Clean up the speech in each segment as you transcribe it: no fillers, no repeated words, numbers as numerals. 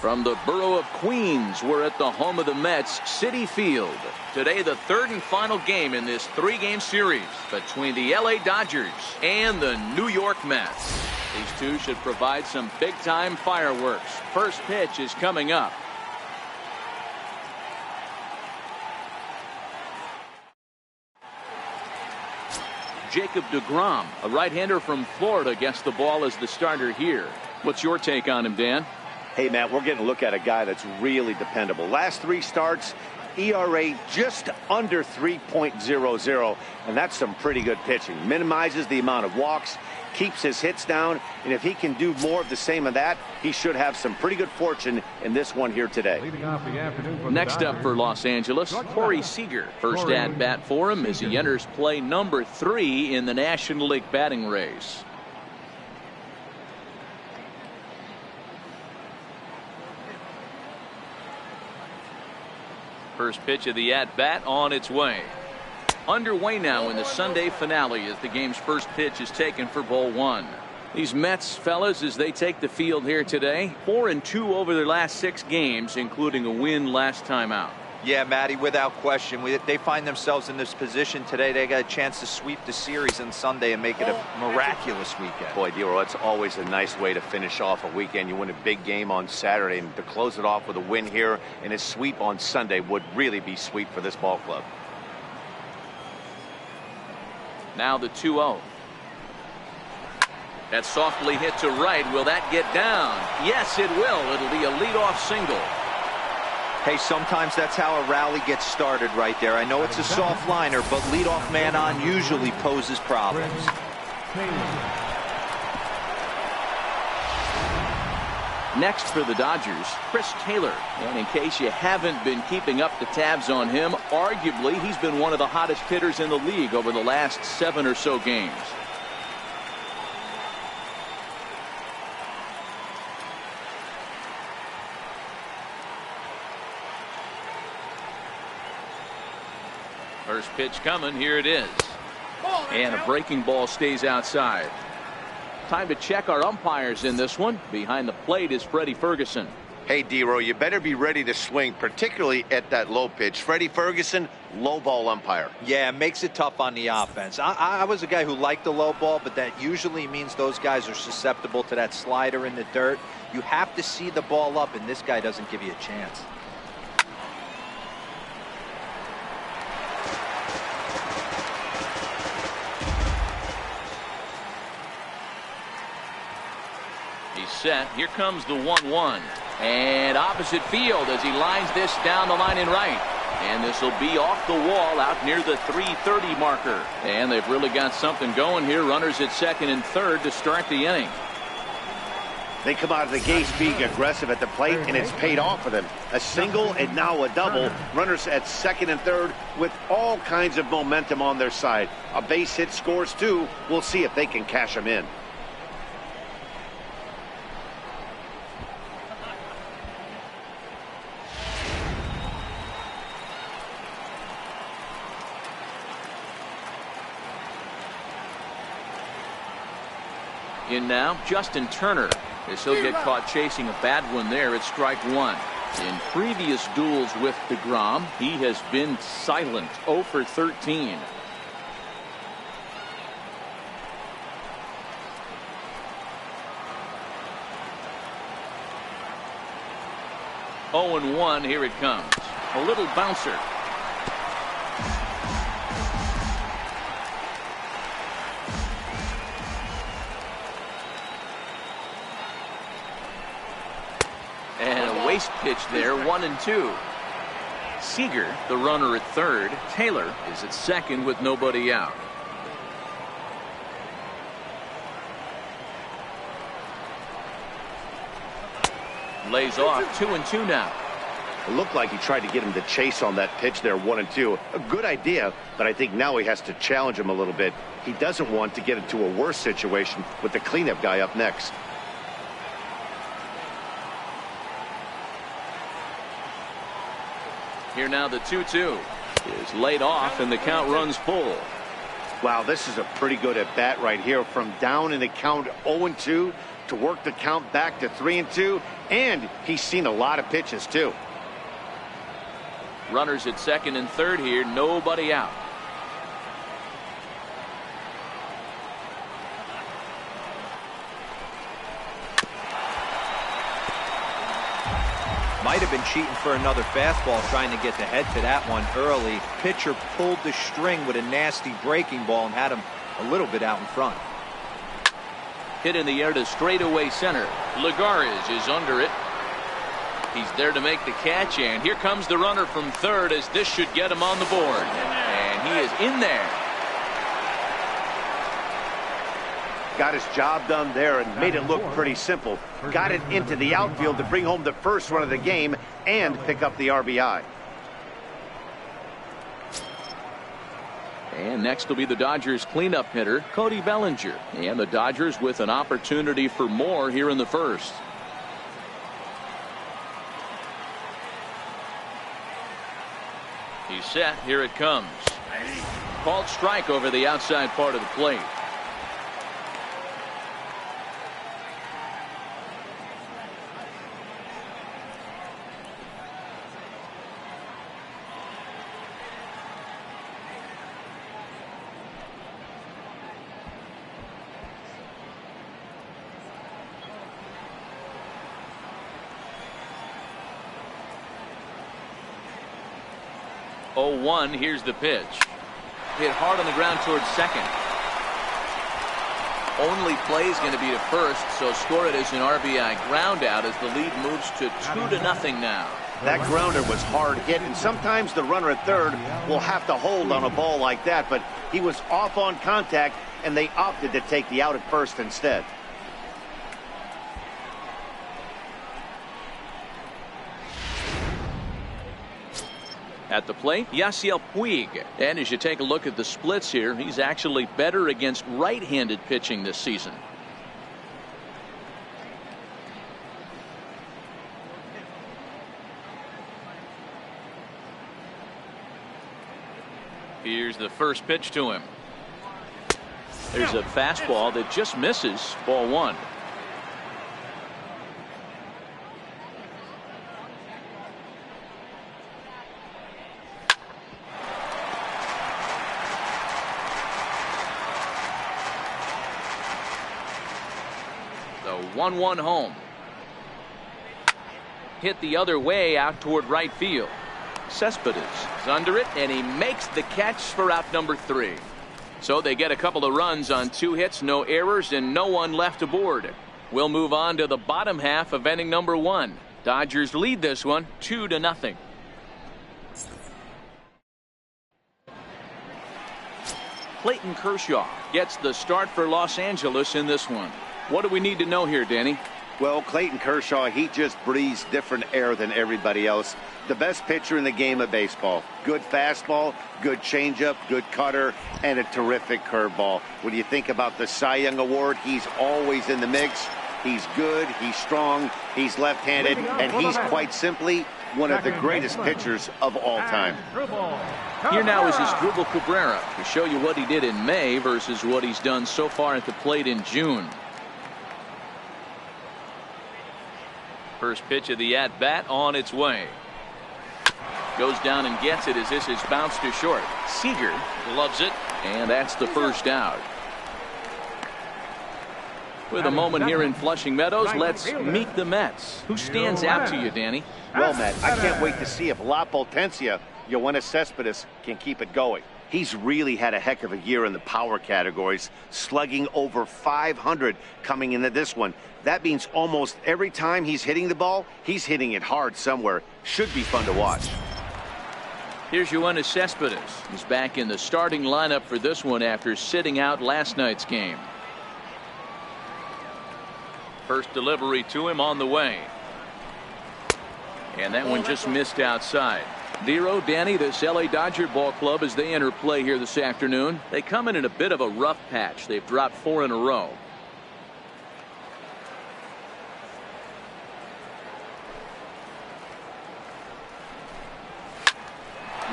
From the borough of Queens, we're at the home of the Mets, Citi Field. Today, the third and final game in this three-game series between the LA Dodgers and the New York Mets. These two should provide some big-time fireworks. First pitch is coming up. Jacob deGrom, a right-hander from Florida, gets the ball as the starter here. What's your take on him, Dan? Hey, Matt, we're getting a look at a guy that's really dependable. Last three starts, ERA just under 3.00, and that's some pretty good pitching. Minimizes the amount of walks, keeps his hits down, and if he can do more of the same of that, he should have some pretty good fortune in this one here today. Next up for Los Angeles, Corey Seager. First at bat for him as he enters play number 3 in the National League batting race. First pitch of the at-bat on its way. Underway now in the Sunday finale as the game's first pitch is taken for ball 1. These Mets, fellas, as they take the field here today, 4-2 over their last 6 games, including a win last time out. Yeah, Matty, without question. They find themselves in this position today. They got a chance to sweep the series on Sunday and make it a miraculous weekend. Boy, Dero, that's always a nice way to finish off a weekend. You win a big game on Saturday, and to close it off with a win here and a sweep on Sunday would really be sweet for this ball club. Now the 2-0. That's softly hit to right. Will that get down? Yes, it will. It'll be a leadoff single. Hey, sometimes that's how a rally gets started right there. I know it's a soft liner, but leadoff man on usually poses problems. Next for the Dodgers, Chris Taylor. And in case you haven't been keeping up the tabs on him, arguably he's been one of the hottest hitters in the league over the last 7 or so games. First pitch coming. Here it is. And a breaking ball stays outside. Time to check our umpires in this one. Behind the plate is Freddie Ferguson. Hey, Dero, you better be ready to swing, particularly at that low pitch. Freddie Ferguson, low ball umpire. Yeah, it makes it tough on the offense. I was a guy who liked the low ball, but that usually means those guys are susceptible to that slider in the dirt. You have to see the ball up, and this guy doesn't give you a chance. Set. Here comes the 1-1. And opposite field as he lines this down the line in right. And this will be off the wall out near the 330 marker. And they've really got something going here. Runners at second and third to start the inning. They come out of the gates being aggressive at the plate, and it's paid off for them. A single and now a double. Runners at second and third with all kinds of momentum on their side. A base hit scores too. We'll see if they can cash them in. In now, Justin Turner, as he'll get caught chasing a bad one there at strike 1. In previous duels with deGrom, he has been silent, 0 for 13. Oh and 1, here it comes. A little bouncer. Pitch there, 1-2. Seager, the runner at third. Taylor is at second with nobody out. Lays off, 2-2 now. It looked like he tried to get him to chase on that pitch there, 1-2. A good idea, but I think now he has to challenge him a little bit. He doesn't want to get into a worse situation with the cleanup guy up next. Here now the 2-2 is laid off and the count runs full. Wow, this is a pretty good at bat right here. From down in the count 0-2 to work the count back to 3-2, and he's seen a lot of pitches too. Runners at second and third here, nobody out. Might have been cheating for another fastball, trying to get the head to that one early. Pitcher pulled the string with a nasty breaking ball and had him a little bit out in front. Hit in the air to straightaway center. Lagares is under it. He's there to make the catch, and here comes the runner from third, as this should get him on the board. And he is in there. Got his job done there and made it look pretty simple. Got it into the outfield to bring home the first run of the game and pick up the RBI. And next will be the Dodgers cleanup hitter, Cody Bellinger. And the Dodgers with an opportunity for more here in the first. He's set. Here it comes. Called strike over the outside part of the plate. Oh, 1. Here's the pitch. Hit hard on the ground towards second. Only play is going to be to first, so score it as an RBI ground out as the lead moves to 2-0 now. That grounder was hard hit, and sometimes the runner at third will have to hold on a ball like that, but he was off on contact, and they opted to take the out at first instead. At the plate, Yasiel Puig. And as you take a look at the splits here, he's actually better against right-handed pitching this season. Here's the first pitch to him. There's a fastball that just misses. Ball 1. The 1-1 home. Hit the other way out toward right field. Cespedes is under it, and he makes the catch for out number 3. So they get a couple of runs on 2 hits, no errors, and no one left aboard. We'll move on to the bottom half of inning number 1. Dodgers lead this one 2-0. Clayton Kershaw gets the start for Los Angeles in this one. What do we need to know here, Danny? Well, Clayton Kershaw, he just breathes different air than everybody else. The best pitcher in the game of baseball. Good fastball, good changeup, good cutter, and a terrific curveball. When you think about the Cy Young Award, he's always in the mix. He's good, he's strong, he's left-handed, and he's quite simply one of the greatest pitchers of all time. Here now is Asdrubal Cabrera to show you what he did in May versus what he's done so far at the plate in June. First pitch of the at-bat on its way. Goes down and gets it as this is bounced to short. Seager loves it, and that's the first out. With a moment here in Flushing Meadows, let's meet the Mets. Who stands out to you, Danny? Well, Matt, I can't wait to see if La Potencia, Yoenis Cespedes, can keep it going. He's really had a heck of a year in the power categories, slugging over 500 coming into this one. That means almost every time he's hitting the ball, he's hitting it hard somewhere. Should be fun to watch. Here's Yoenis Cespedes. He's back in the starting lineup for this one after sitting out last night's game. First delivery to him on the way. And that one just missed outside. Dero, Danny, this LA Dodger ball club as they enter play here this afternoon. They come in a bit of a rough patch. They've dropped 4 in a row.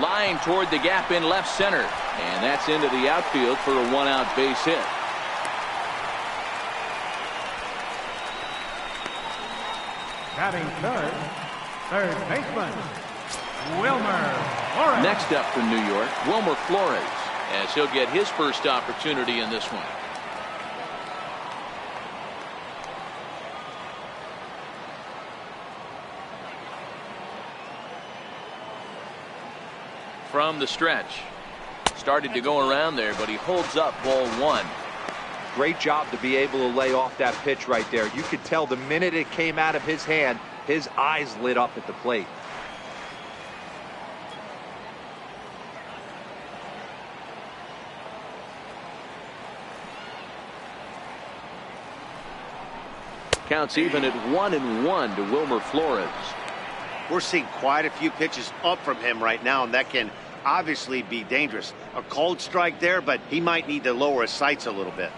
Line toward the gap in left center. And that's into the outfield for a one-out base hit. Batting third baseman, Wilmer Flores. Next up for New York, Wilmer Flores, as he'll get his first opportunity in this one. From the stretch. Started to go around there, but he holds up ball one. Great job to be able to lay off that pitch right there. You could tell the minute it came out of his hand, his eyes lit up at the plate. Counts even at 1-1 to Wilmer Flores. We're seeing quite a few pitches up from him right now, and that can obviously be dangerous. A cold strike there, but he might need to lower his sights a little bit.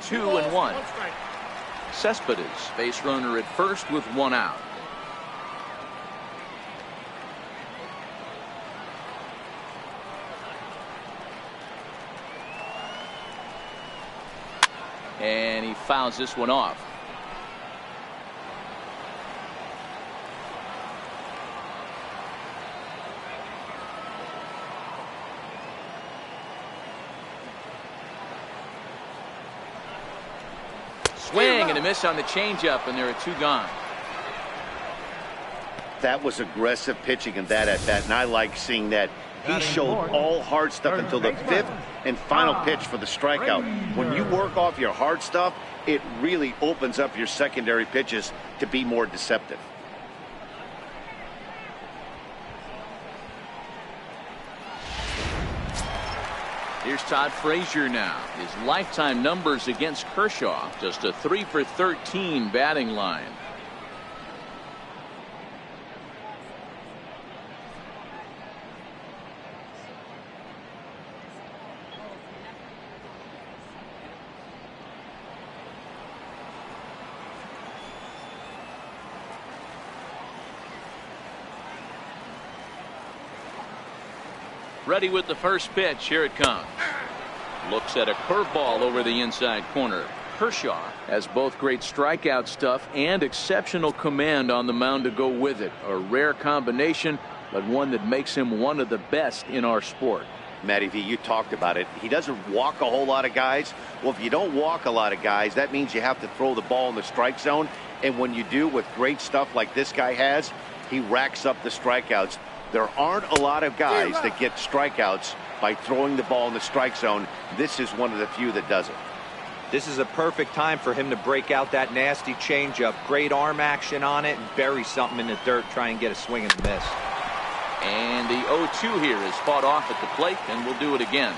Two and one. Cespedes, base runner at first with one out. And he fouls this one off. Swing and a miss on the changeup, and there are two gone. That was aggressive pitching in that at bat, and I like seeing that. He showed all hard stuff until the fifth and final pitch for the strikeout. When you work off your hard stuff, it really opens up your secondary pitches to be more deceptive. Here's Todd Frazier now. His lifetime numbers against Kershaw, just a 3 for 13 batting line. Ready with the first pitch. Here it comes. Looks at a curveball over the inside corner. Kershaw has both great strikeout stuff and exceptional command on the mound to go with it. A rare combination, but one that makes him one of the best in our sport. Matty V, you talked about it. He doesn't walk a whole lot of guys. Well, if you don't walk a lot of guys, that means you have to throw the ball in the strike zone. And when you do, with great stuff like this guy has, he racks up the strikeouts. There aren't a lot of guys that get strikeouts by throwing the ball in the strike zone. This is one of the few that does it. This is a perfect time for him to break out that nasty changeup. Great arm action on it and bury something in the dirt, try and get a swing and a miss. And the 0-2 here is fought off at the plate, and we'll do it again.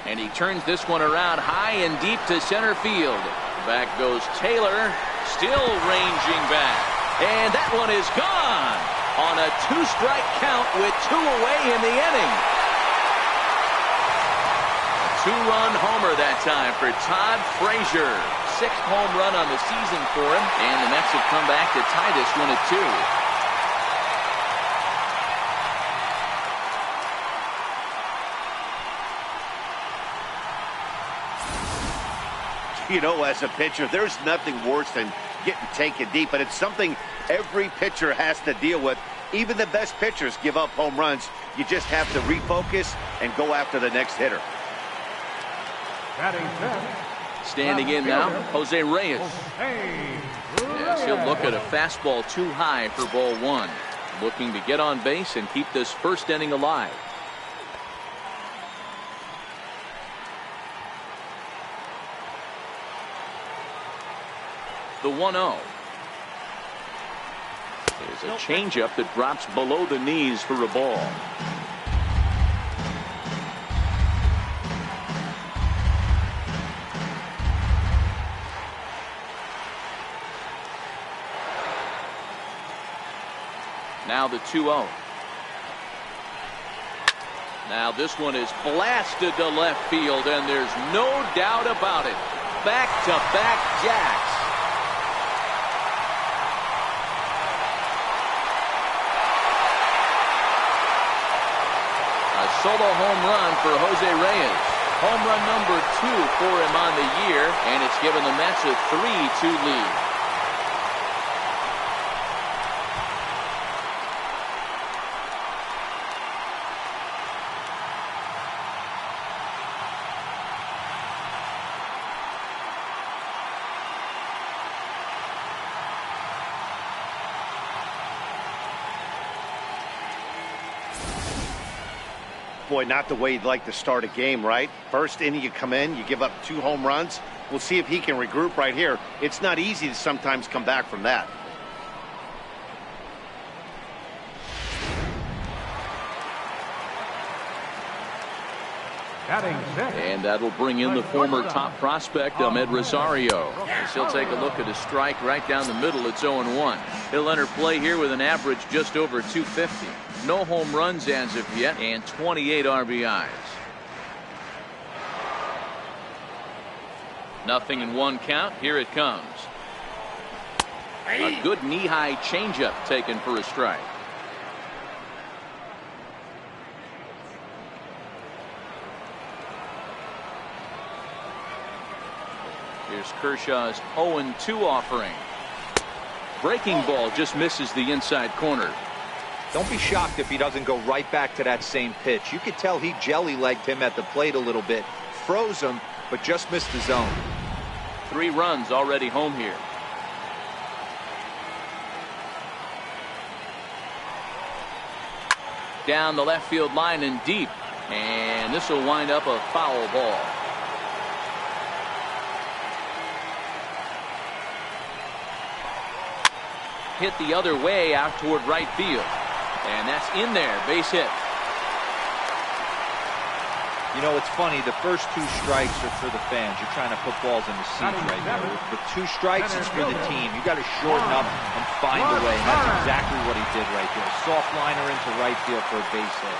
And he turns this one around high and deep to center field. Back goes Taylor, still ranging back. And that one is gone on a two-strike count with two away in the inning. A two-run homer that time for Todd Frazier. Sixth home run on the season for him. And the Mets have come back to tie this one at 2. You know, as a pitcher, there's nothing worse than getting taken deep, but it's something every pitcher has to deal with. Even the best pitchers give up home runs. You just have to refocus and go after the next hitter. Standing in now, Jose Reyes. Yes, he'll look at a fastball too high for ball one. Looking to get on base and keep this first inning alive. The 1-0 is a changeup that drops below the knees for a ball. Now the 2-0. Now this one is blasted to left field, and there's no doubt about it. Back-to-back jacks. A solo home run for Jose Reyes. Home run number 2 for him on the year, and it's given the Mets a 3-2 lead. Boy, not the way you'd like to start a game, right? First inning, you come in, you give up 2 home runs. We'll see if he can regroup right here. It's not easy to sometimes come back from that. And that'll bring in the former top prospect, Ahmed Rosario. As he'll take a look at a strike right down the middle. It's 0-1. He'll enter play here with an average just over 250. No home runs as of yet, and 28 RBIs. Nothing in 1 count. Here it comes. A good knee-high changeup taken for a strike. Here's Kershaw's 0-2 offering. Breaking ball just misses the inside corner. Don't be shocked if he doesn't go right back to that same pitch. You could tell he jelly-legged him at the plate a little bit. Froze him, but just missed the zone. 3 runs already home here. Down the left field line and deep. And this will wind up a foul ball. Hit the other way out toward right field. And that's in there. Base hit. You know, it's funny. The first 2 strikes are for the fans. You're trying to put balls in the seats right there. With 2 strikes, it's for the team. You got to shorten up and find a way. And that's exactly what he did right there. Soft liner into right field for a base hit.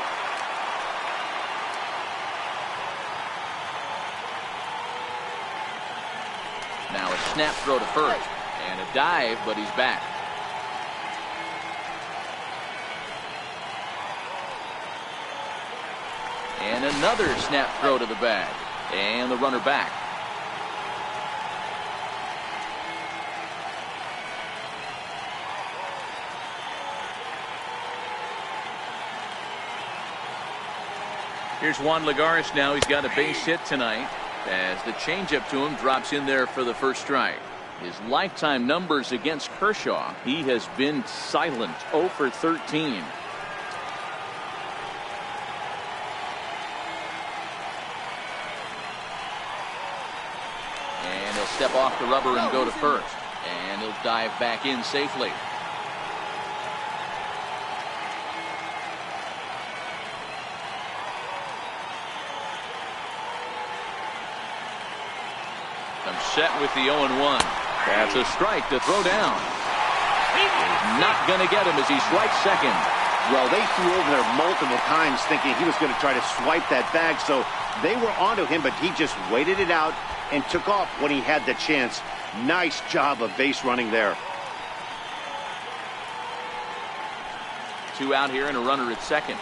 Now a snap throw to first. And a dive, but he's back. And another snap throw to the bag. And the runner back. Here's Juan Lagares now. He's got a base hit tonight as the changeup to him drops in there for the first strike. His lifetime numbers against Kershaw, he has been silent. 0 for 13. Step off the rubber and go to first. And he'll dive back in safely. I'm set with the 0-1. That's a strike to throw down. He's not going to get him as he swipes second. Well, they threw over there multiple times thinking he was going to try to swipe that bag, so they were onto him, but he just waited it out and took off when he had the chance. Nice job of base running there. 2 out here and a runner at second.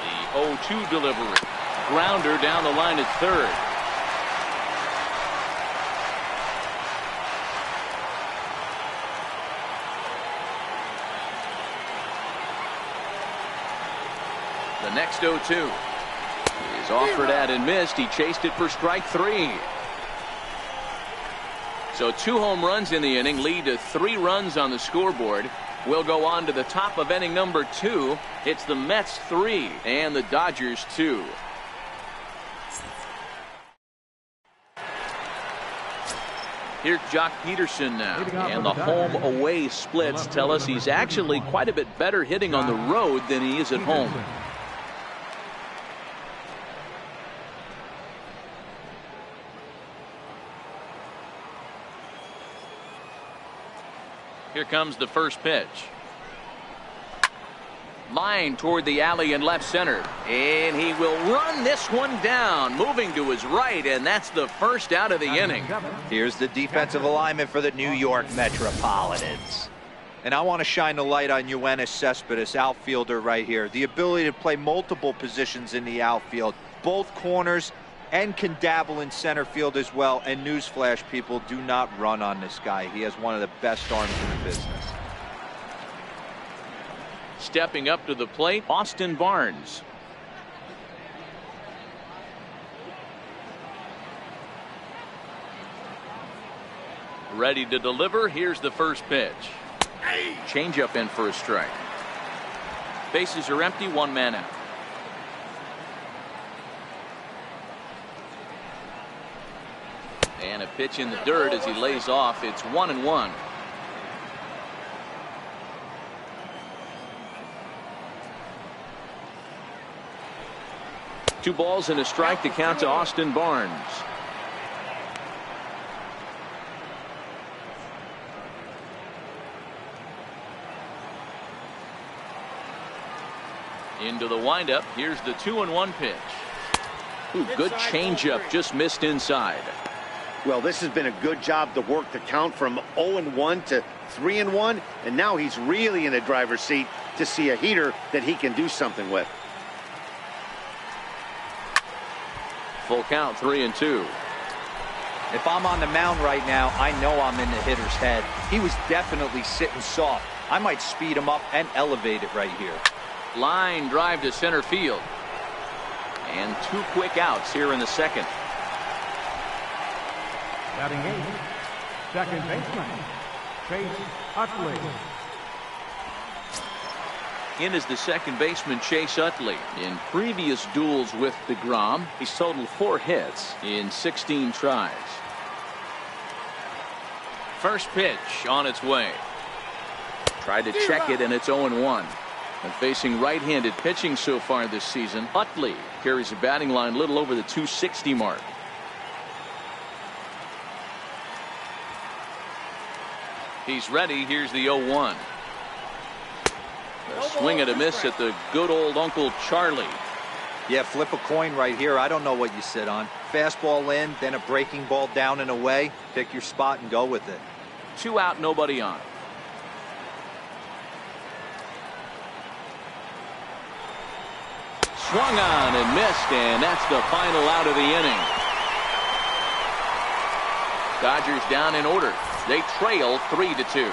The 0-2 delivery. Grounder down the line at third. The next 0-2 is offered at and missed. He chased it for strike 3. So 2 home runs in the inning lead to 3 runs on the scoreboard. We'll go on to the top of inning number 2. It's the Mets 3 and the Dodgers 2. Here's Jock Peterson now, and the home-away splits tell us he's actually quite a bit better hitting on the road than he is at home. Here comes the first pitch. Line toward the alley in left center. And he will run this one down, moving to his right, and that's the first out of the inning. Here's the defensive alignment for the New York Metropolitans. And I want to shine the light on Yoenis Cespedes, outfielder right here. The ability to play multiple positions in the outfield, both corners, and can dabble in center field as well. And newsflash, people, do not run on this guy. He has one of the best arms in the business. Stepping up to the plate, Austin Barnes. Ready to deliver. Here's the first pitch. Changeup in for a strike. Bases are empty, one man out. And a pitch in the dirt as he lays off. It's 1-1. Two balls and a strike to count to Austin Barnes. Into the windup. Here's the 2-1 pitch. Ooh, good changeup, just missed inside. Well, this has been a good job to work the count from 0-1 to 3-1, and now he's really in the driver's seat to see a heater that he can do something with. Full count, 3-2. If I'm on the mound right now, I know I'm in the hitter's head. He was definitely sitting soft. I might speed him up and elevate it right here. Line drive to center field. And two quick outs here in the second. Batting 8th, second baseman, Chase Utley. In is the second baseman, Chase Utley. In previous duels with DeGrom, he's totaled 4 hits in 16 tries. First pitch on its way. Tried to check it, and it's 0-1. And facing right-handed pitching so far this season, Utley carries a batting line a little over the 260 mark. He's ready. Here's the 0-1. A swing and a miss at the good old Uncle Charlie. Yeah, flip a coin right here. I don't know what you sit on. Fastball in, then a breaking ball down and away. Pick your spot and go with it. 2 out, nobody on. Swung on and missed, and that's the final out of the inning. Dodgers down in order. They trail 3-2.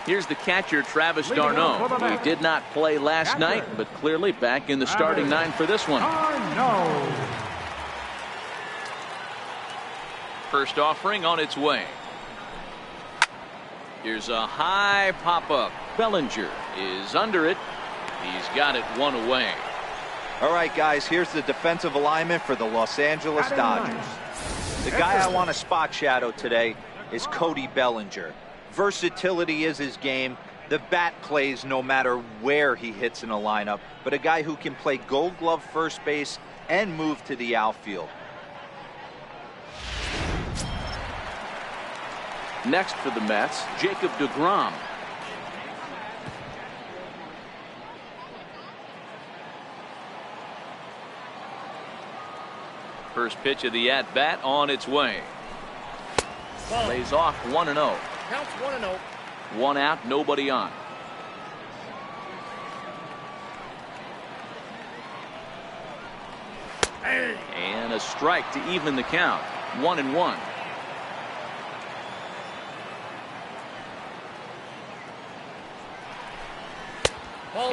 Here's the catcher, Travis d'Arnaud. He did not play last night, but clearly back in the starting 9 for this one. First offering on its way. Here's a high pop-up. Bellinger is under it. He's got it 1 away. All right, guys, here's the defensive alignment for the Los Angeles Dodgers. The guy I want to spot shadow today is Cody Bellinger. Versatility is his game. The bat plays no matter where he hits in a lineup, but a guy who can play Gold Glove first base and move to the outfield. Next for the Mets, Jacob deGrom. First pitch of the at-bat on its way. Lays off 1-0. Counts 1-0. 1 out, nobody on. And a strike to even the count. 1-1.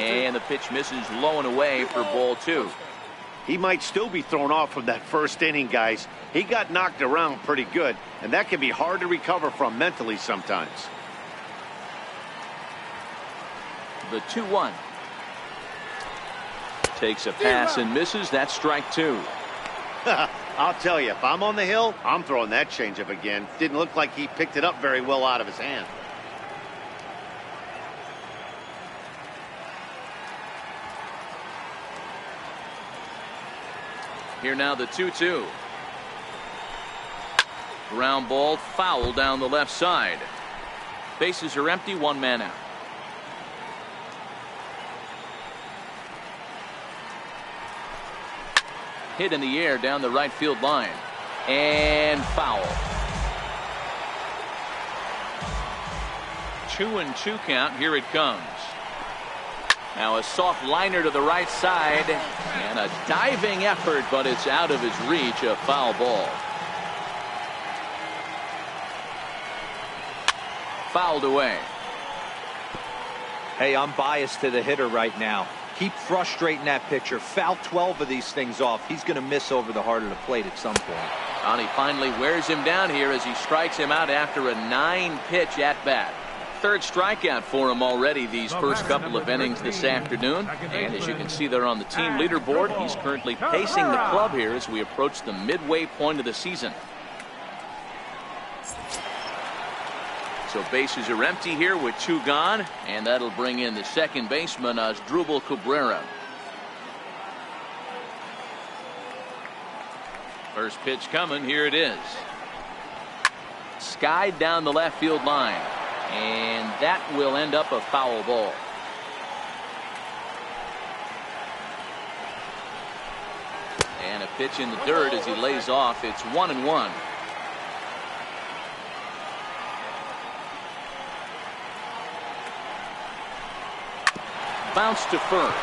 And the pitch misses low and away for ball 2. He might still be thrown off from that first inning, guys. He got knocked around pretty good, and that can be hard to recover from mentally sometimes. The 2-1. Takes a pass and misses. That's strike 2. I'll tell you, if I'm on the hill, I'm throwing that changeup again. Didn't look like he picked it up very well out of his hand. Here now the 2-2. Ground ball foul down the left side. Bases are empty, one man out. Hit in the air down the right field line. And foul. 2-2 count. Here it comes. Now a soft liner to the right side. And a diving effort, but it's out of his reach. A foul ball. Fouled away. Hey, I'm biased to the hitter right now. Keep frustrating that pitcher. Foul 12 of these things off. He's going to miss over the heart of the plate at some point. And he finally wears him down here as he strikes him out after a 9-pitch at bat. Third strikeout for him already these first couple of innings this afternoon. And as you can see there on the team leaderboard, he's currently pacing the club here as we approach the midway point of the season. So bases are empty here with 2 gone, and that'll bring in the second baseman, Asdrubal Cabrera. First pitch coming. Here it is. Skied down the left field line, and that will end up a foul ball. And a pitch in the dirt as he lays off. It's 1-1. Bounce to first.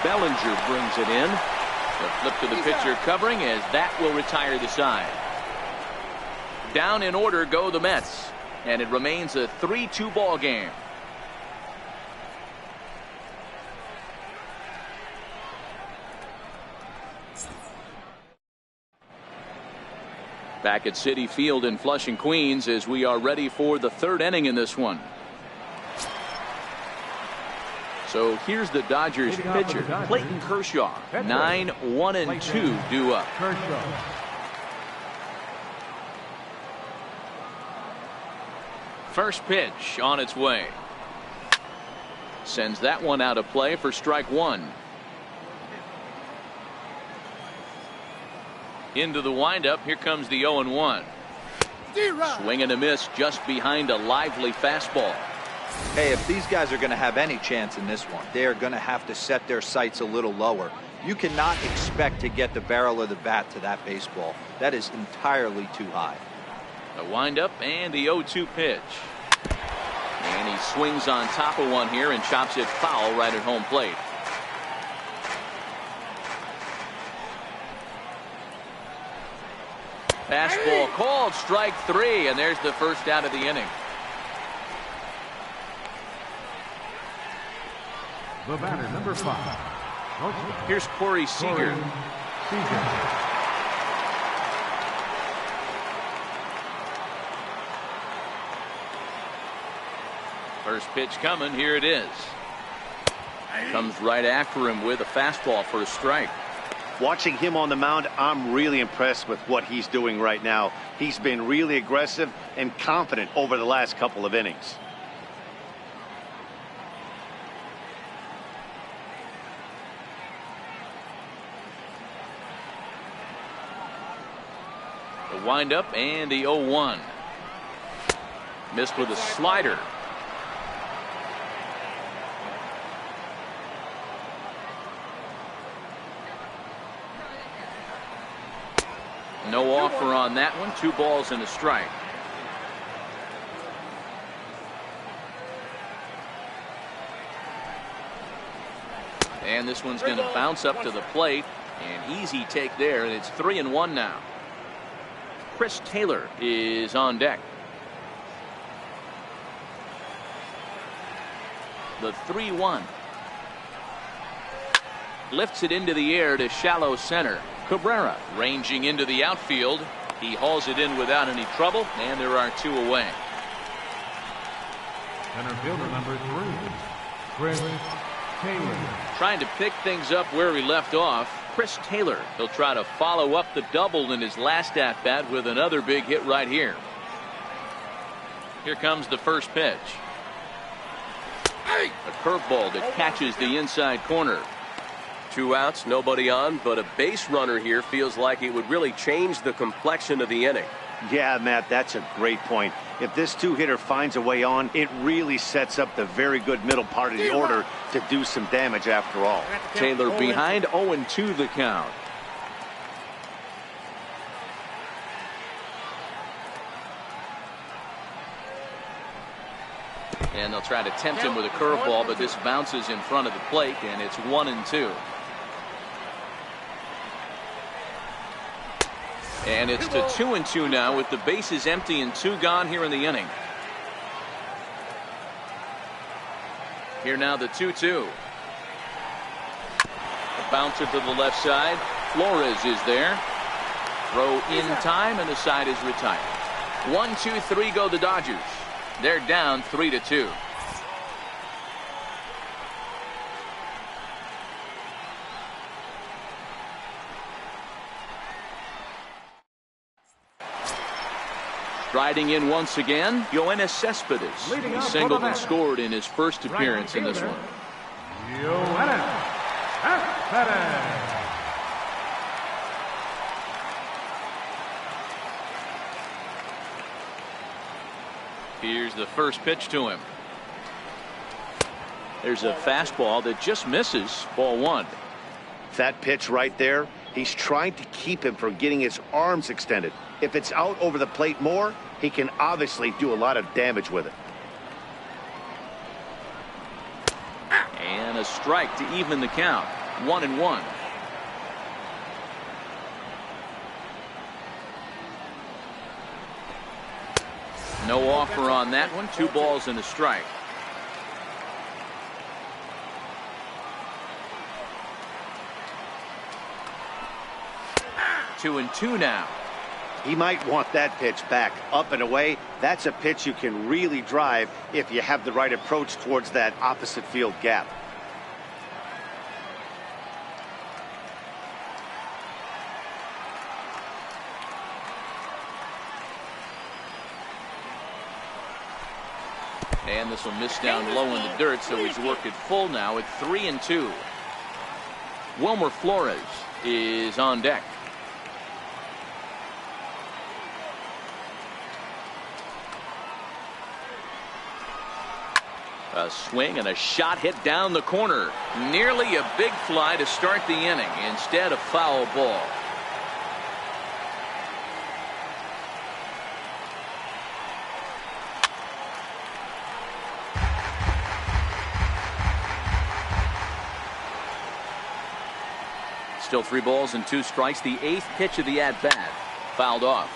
Bellinger brings it in. The flip to the pitcher covering as that will retire the side. Down in order go the Mets, and it remains a 3-2 ball game. Back at Citi Field in Flushing, Queens, as we are ready for the third inning in this one. So here's the Dodgers pitcher, Clayton Kershaw. 9-1-2 due up. First pitch on its way. Sends that one out of play for strike one. Into the windup. Here comes the 0-1. Swing and a miss just behind a lively fastball. Hey, if these guys are going to have any chance in this one, they are going to have to set their sights a little lower. You cannot expect to get the barrel of the bat to that baseball. That is entirely too high. The windup and the 0-2 pitch. And he swings on top of one here and chops it foul right at home plate. Fastball called, strike 3, and there's the first out of the inning. The batter, number 5. Here's Corey Seager. First pitch coming. Here it is. Comes right after him with a fastball for a strike. Watching him on the mound, I'm really impressed with what he's doing right now. He's been really aggressive and confident over the last couple of innings. The windup and the 0-1. Missed with a slider. No offer on that one. 2 balls and a strike. And this one's going to bounce up to the plate. An easy take there, and it's 3-1 now. Chris Taylor is on deck. The 3-1. Lifts it into the air to shallow center. Cabrera ranging into the outfield. He hauls it in without any trouble, and there are 2 away. Center fielder number 3, Chris Taylor. Trying to pick things up where he left off. Chris Taylor. He'll try to follow up the double in his last at bat with another big hit right here. Here comes the first pitch. A curveball that catches the inside corner. 2 outs, nobody on, but a base runner here feels like it would really change the complexion of the inning. Yeah, Matt, that's a great point. If this two-hitter finds a way on, it really sets up the very good middle part of the order to do some damage after all. Taylor behind, 0-2 the count. And they'll try to tempt him with a curveball, but this bounces in front of the plate, and it's 1-2. And it's to 2-2 now with the bases empty and 2 gone here in the inning. Here now the 2-2. A bouncer to the left side. Flores is there. Throw in time, and the side is retired. 1-2-3 go the Dodgers. They're down 3-2. Striding in once again, Yoenis Cespedes. He singled and scored in his first appearance in this one. Yoenis Cespedes. Here's the first pitch to him. There's a fastball that just misses. Ball 1. That pitch right there, he's trying to keep him from getting his arms extended. If it's out over the plate more, he can obviously do a lot of damage with it. And a strike to even the count. 1-1. No offer on that one. 2 balls and a strike. Two and two now. He might want that pitch back, up and away. That's a pitch you can really drive if you have the right approach towards that opposite field gap. And this will miss down low in the dirt, so he's worked it full now at 3-2. Wilmer Flores is on deck. A swing and a shot hit down the corner. Nearly a big fly to start the inning. Instead, a foul ball. Still 3 balls and 2 strikes. The 8th pitch of the at-bat. Fouled off.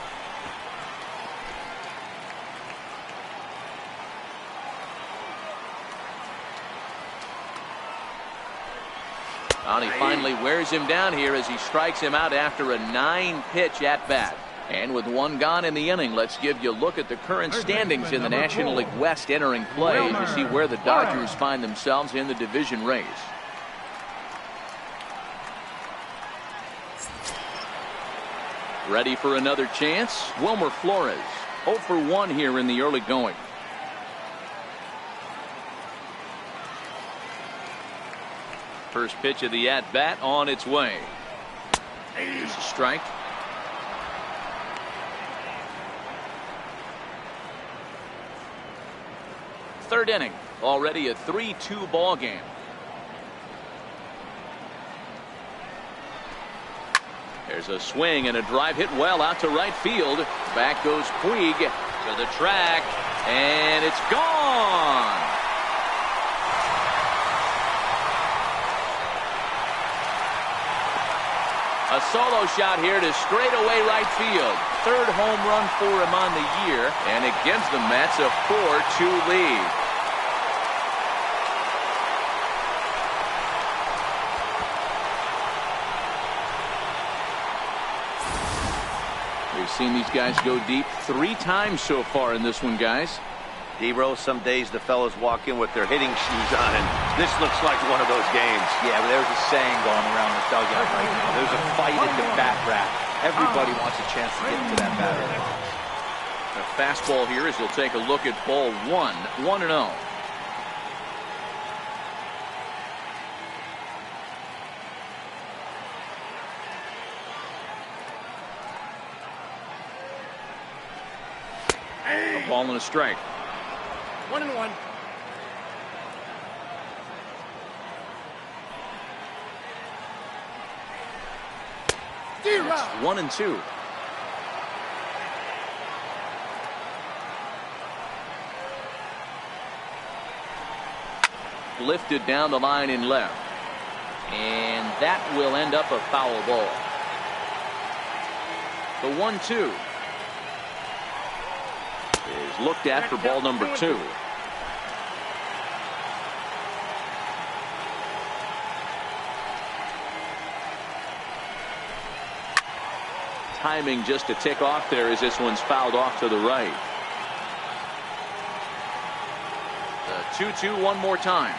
And he finally wears him down here as he strikes him out after a 9-pitch at-bat. And with 1 gone in the inning, let's give you a look at the current standings in the National League West entering play as you see where the Dodgers find themselves in the division race. Ready for another chance? Wilmer Flores, 0 for 1 here in the early going. First pitch of the at-bat on its way. Here's a strike. Third inning, already a 3-2 ball game. There's a swing and a drive hit well out to right field. Back goes Puig to the track, and it's gone. A solo shot here to straightaway right field. 3rd home run for him on the year, and it gives the Mets a 4-2 lead. We've seen these guys go deep 3 times so far in this one, guys. D-Rose, some days the fellas walk in with their hitting shoes on, and this looks like one of those games. Yeah, but there's a saying going around the dugout right now. There's a fight at the bat rack. Everybody wants a chance to get to that batter. A fastball here as he'll take a look at ball 1. 1-0. A ball and a strike. 1-1. It's 1-2. Lifted down the line in left. And that will end up a foul ball. The 1-2 is looked at for ball number 2. Timing just a tick off there as this one's fouled off to the right. The 2-2 one more time.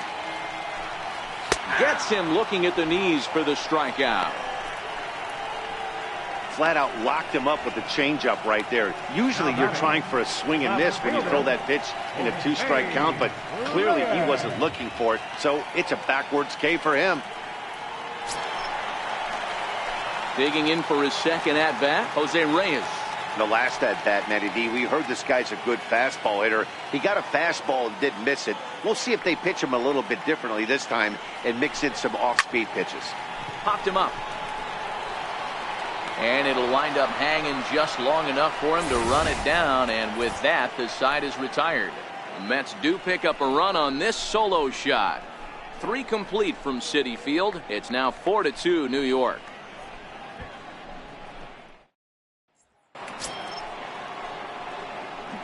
Gets him looking at the knees for the strikeout. Flat out locked him up with the changeup right there. Usually you're trying for a swing and miss when you throw that pitch in a 2-strike count, but clearly he wasn't looking for it, so it's a backwards K for him. Digging in for his second at-bat, Jose Reyes. The last at-bat, Matty D, we heard this guy's a good fastball hitter. He got a fastball and didn't miss it. We'll see if they pitch him a little bit differently this time and mix in some off-speed pitches. Popped him up. And it'll wind up hanging just long enough for him to run it down, and with that, the side is retired. The Mets do pick up a run on this solo shot. 3 complete from Citi Field. It's now 4-2 New York.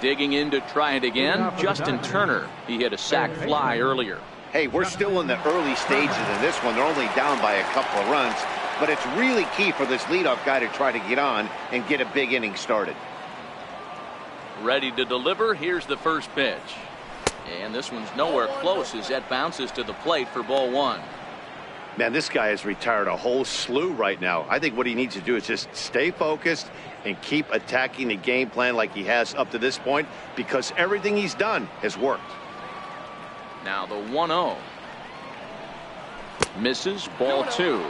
Digging in to try it again, Justin Turner. He hit a sac fly earlier. Hey, we're still in the early stages of this one. They're only down by a couple of runs, but it's really key for this leadoff guy to try to get on and get a big inning started. Ready to deliver. Here's the first pitch. And this one's nowhere close as that bounces to the plate for ball 1. Man, this guy has retired a whole slew right now. I think what he needs to do is just stay focused and keep attacking the game plan like he has up to this point, because everything he's done has worked. Now the 1-0. Misses, ball 2.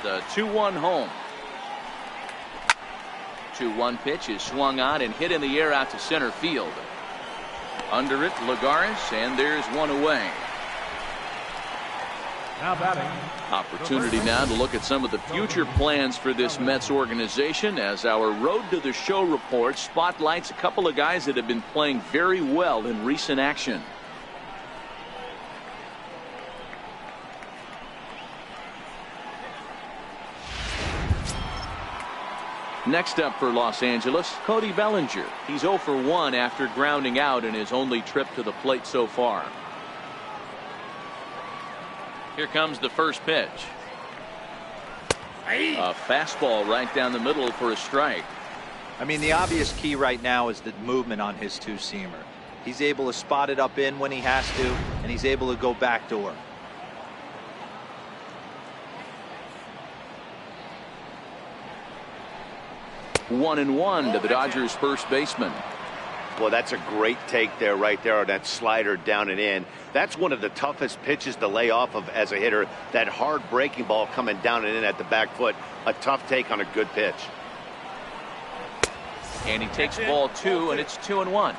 The 2-1 home. 2-1 pitch is swung on and hit in the air out to center field. Under it, Lagares, and there's one away. Now batting. Opportunity now to look at some of the future plans for this Mets organization, as our Road to the Show report spotlights a couple of guys that have been playing very well in recent action. Next up for Los Angeles, Cody Bellinger. He's 0 for 1 after grounding out in his only trip to the plate so far. Here comes the first pitch. A fastball right down the middle for a strike. I mean, the obvious key right now is the movement on his 2-seamer. He's able to spot it up in when he has to, and he's able to go backdoor. 1-1 to the Dodgers first baseman. Well, that's a great take there, right there on that slider down and in. That's one of the toughest pitches to lay off of as a hitter. That hard breaking ball coming down and in at the back foot. A tough take on a good pitch. And he takes ball 2, and it's 2-1.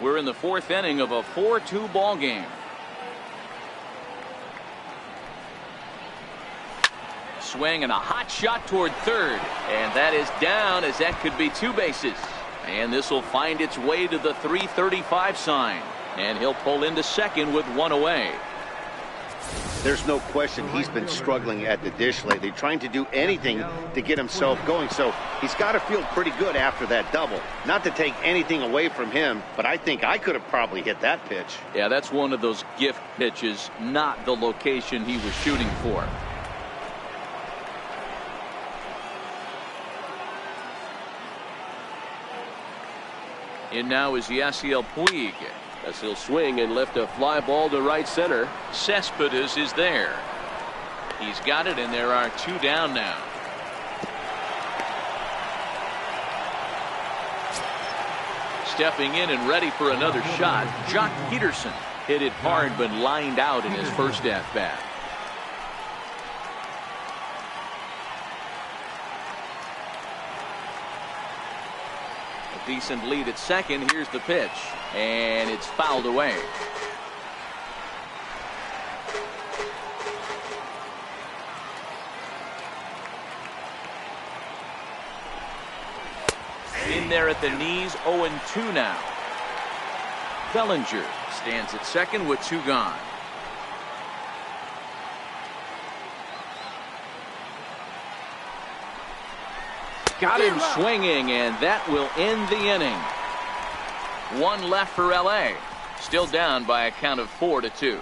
We're in the 4th inning of a 4-2 ball game. Swing and a hot shot toward third, and that is down, as that could be 2 bases. And this will find its way to the 335 sign, and he'll pull into second with 1 away. There's no question he's been struggling at the dish lately, trying to do anything to get himself going. So he's got to feel pretty good after that double. Not to take anything away from him, but I think I could have probably hit that pitch. Yeah, that's one of those gift pitches, not the location he was shooting for. And now is Yasiel Puig. as he'll swing and lift a fly ball to right center. Cespedes is there. He's got it, and there are 2 down now. Stepping in and ready for another shot, Jock Peterson. Hit it hard but lined out in his first at-bat. A decent lead at second. Here's the pitch, and it's fouled away. In there at the knees, 0-2 now. Bellinger stands at second with 2 gone. Got him swinging, and that will end the inning. 1 left for LA. Still down by a count of 4-2.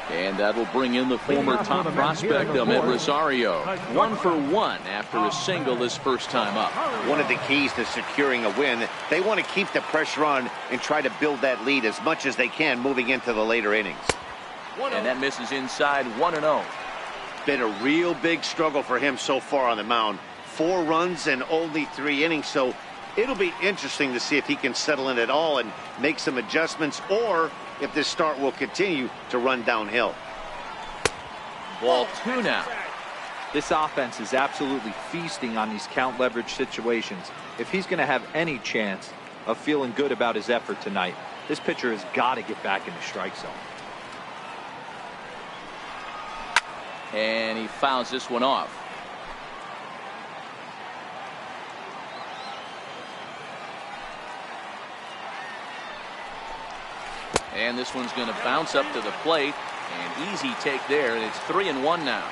And that will bring in the former top prospect, Ahmed Rosario. 1 for 1 after a single his first time up. One of the keys to securing a win, they want to keep the pressure on and try to build that lead as much as they can moving into the later innings. And that misses inside, 1-0. Been a real big struggle for him so far on the mound. 4 runs and only 3 innings, so it'll be interesting to see if he can settle in at all and make some adjustments, or if this start will continue to run downhill. Ball 2 now. This offense is absolutely feasting on these count leverage situations. If he's going to have any chance of feeling good about his effort tonight, this pitcher has got to get back in the strike zone. And he fouls this one off. And this one's going to bounce up to the plate. An easy take there, and it's 3-1 now.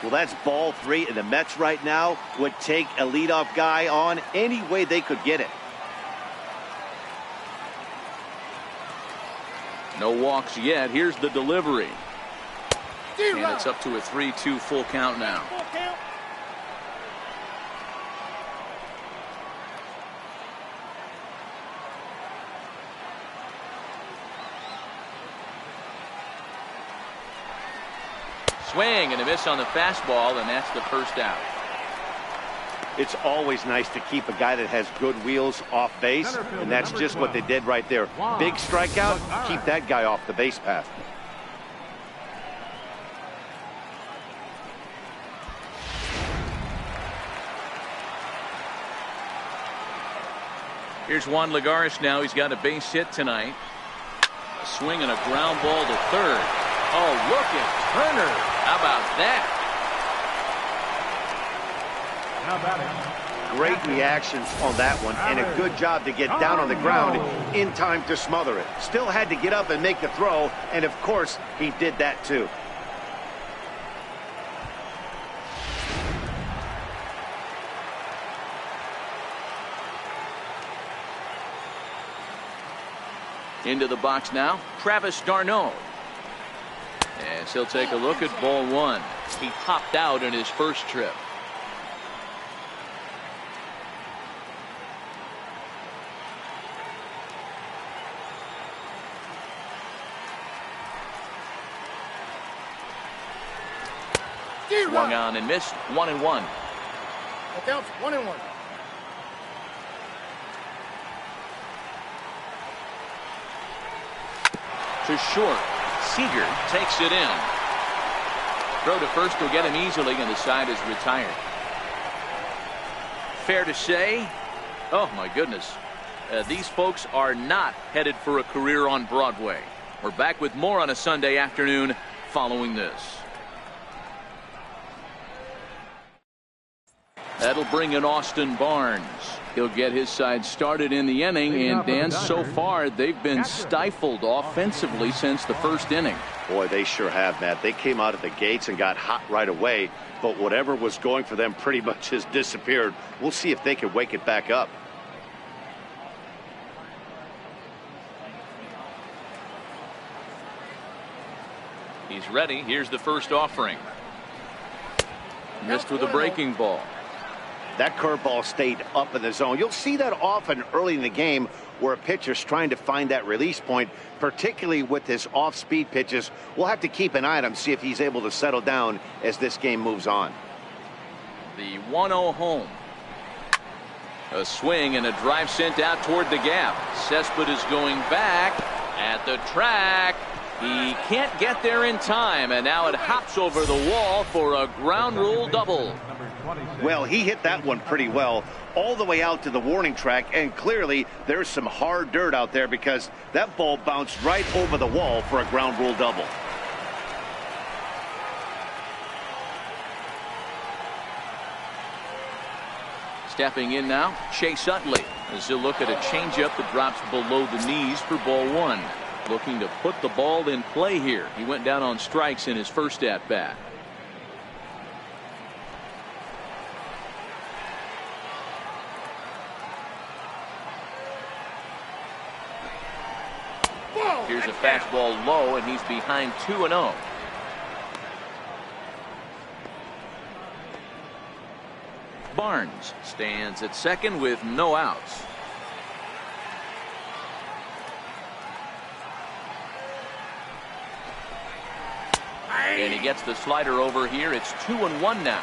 Well, that's ball 3, and the Mets right now would take a leadoff guy on any way they could get it. No walks yet. Here's the delivery. And it's up to a 3-2 full count now. Swing and a miss on the fastball, and that's the first out. It's always nice to keep a guy that has good wheels off base, and that's just what they did right there. Big strikeout, keep that guy off the base path. Here's Juan Lagares now. He's got a base hit tonight. A swing and a ground ball to third. Oh, look at Turner. How about that? How about it? Great reactions on that one, and a good job to get down on the ground in time to smother it. Still had to get up and make the throw, and of course, he did that too. Into the box now, Travis d'Arnaud. As he'll take a look at ball 1. He popped out in his first trip. Swung on and missed. 1-1. That counts 1-1. To short. Seager takes it in. Throw to first will get him easily, and the side is retired. Fair to say, oh my goodness, these folks are not headed for a career on Broadway. We're back with more on a Sunday afternoon following this. That'll bring in Austin Barnes. He'll get his side started in the inning, and Dan, so far they've been stifled offensively since the first inning. Boy, they sure have, Matt. They came out of the gates and got hot right away, but whatever was going for them pretty much has disappeared. We'll see if they can wake it back up. He's ready. Here's the first offering. Missed with a breaking ball. That curveball stayed up in the zone. You'll see that often early in the game where a pitcher's trying to find that release point, particularly with his off-speed pitches. We'll have to keep an eye on him, see if he's able to settle down as this game moves on. The 1-0 home. A swing and a drive sent out toward the gap. Cespedes going back at the track. He can't get there in time, and now it hops over the wall for a ground rule double. Well, he hit that one pretty well all the way out to the warning track, and clearly there's some hard dirt out there because that ball bounced right over the wall for a ground rule double. Stepping in now, Chase Utley, as he'll look at a changeup that drops below the knees for ball one. Looking to put the ball in play here. He went down on strikes in his first at bat. Here's a fastball low, and he's behind 2-0. Barnes stands at second with no outs. And he gets the slider over here. It's 2-1 now.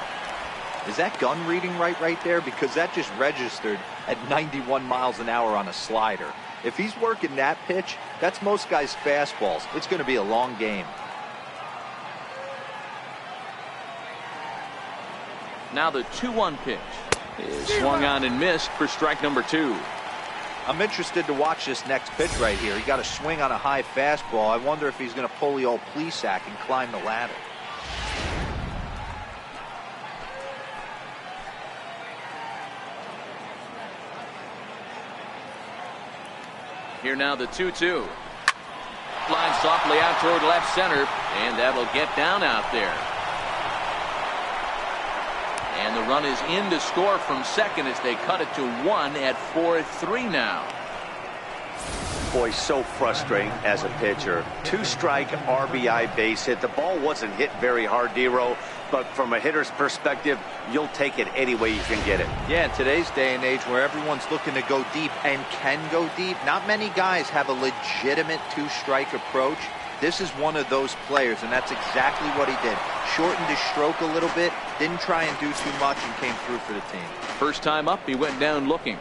Is that gun reading right there? Because that just registered at 91 miles an hour on a slider. If he's working that pitch, that's most guys' fastballs. It's going to be a long game. Now the 2-1 pitch is swung on and missed for strike number 2. I'm interested to watch this next pitch right here. He got a swing on a high fastball. I wonder if he's going to pull the old Plesac and climb the ladder. Here now the 2-2. Flying softly out toward left center, and that'll get down out there. And the run is in to score from second as they cut it to 1 at 4-3 now. Boy, so frustrating as a pitcher. 2-strike RBI base hit. The ball wasn't hit very hard, Dero, but from a hitter's perspective, you'll take it any way you can get it. Yeah, in today's day and age where everyone's looking to go deep and can go deep, not many guys have a legitimate 2-strike approach. This is one of those players, and that's exactly what he did. Shortened his stroke a little bit, didn't try and do too much, and came through for the team. First time up, he went down looking.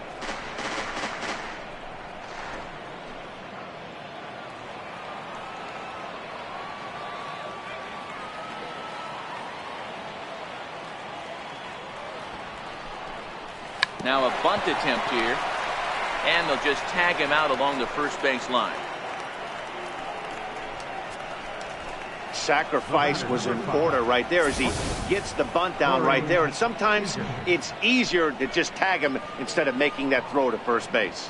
Now a bunt attempt here, and they'll just tag him out along the first base line. Sacrifice was in order right there as he gets the bunt down right there, and sometimes it's easier to just tag him instead of making that throw to first base.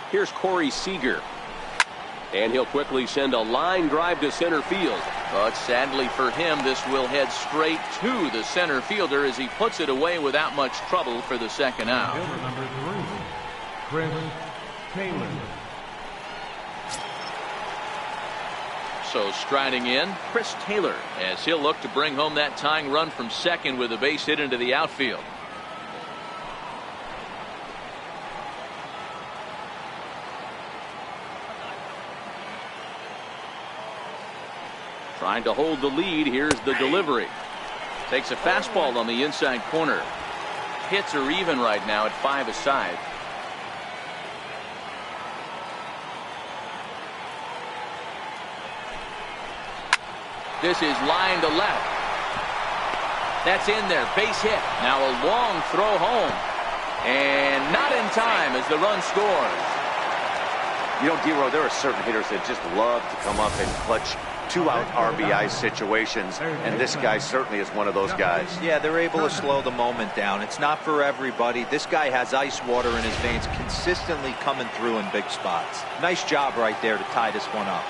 Here's Corey Seager. And he'll quickly send a line drive to center field. But sadly for him, this will head straight to the center fielder as he puts it away without much trouble for the second out. Fielder number 3, Chris Taylor. So striding in, Chris Taylor, as he'll look to bring home that tying run from second with a base hit into the outfield. Trying to hold the lead. Here's the delivery. Takes a fastball on the inside corner. Hits are even right now at 5 aside. This is line to left. That's in there. Base hit. Now a long throw home. And not in time as the run scores. You know, Dero, there are certain hitters that just love to come up and clutch 2-out RBI situations, and this guy certainly is one of those guys. Yeah, they're able to slow the moment down. It's not for everybody. This guy has ice water in his veins, consistently coming through in big spots. Nice job right there to tie this one up.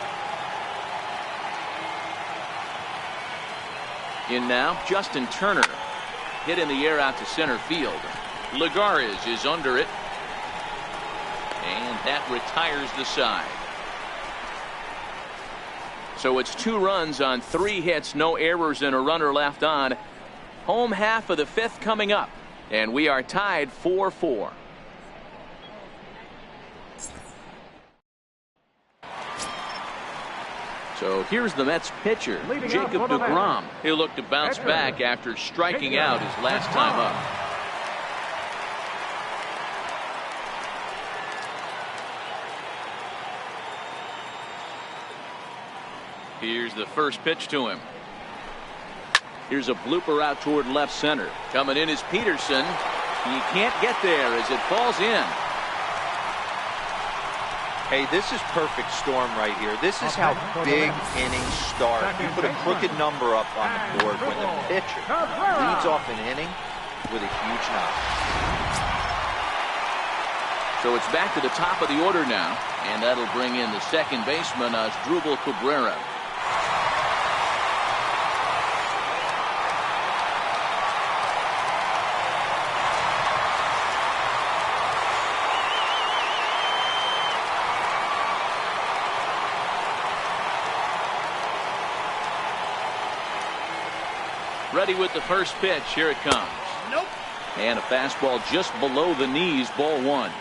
In now, Justin Turner. Hit in the air out to center field. Lagares is under it. And that retires the side. So it's 2 runs on 3 hits, no errors, and a runner left on. Home half of the 5th coming up, and we are tied 4-4. So here's the Mets pitcher, Jacob deGrom. He'll look to bounce back after striking out his last time up. Here's the first pitch to him. Here's a blooper out toward left center. Coming in is Peterson. He can't get there as it falls in. Hey, this is perfect storm right here. This is how big innings start. You put a crooked number up on the board when the pitcher leads off an inning with a huge knock. So it's back to the top of the order now, and that'll bring in the second baseman, Asdrubal Cabrera. Ready with the first pitch. Here it comes. Nope. And a fastball just below the knees, ball 1.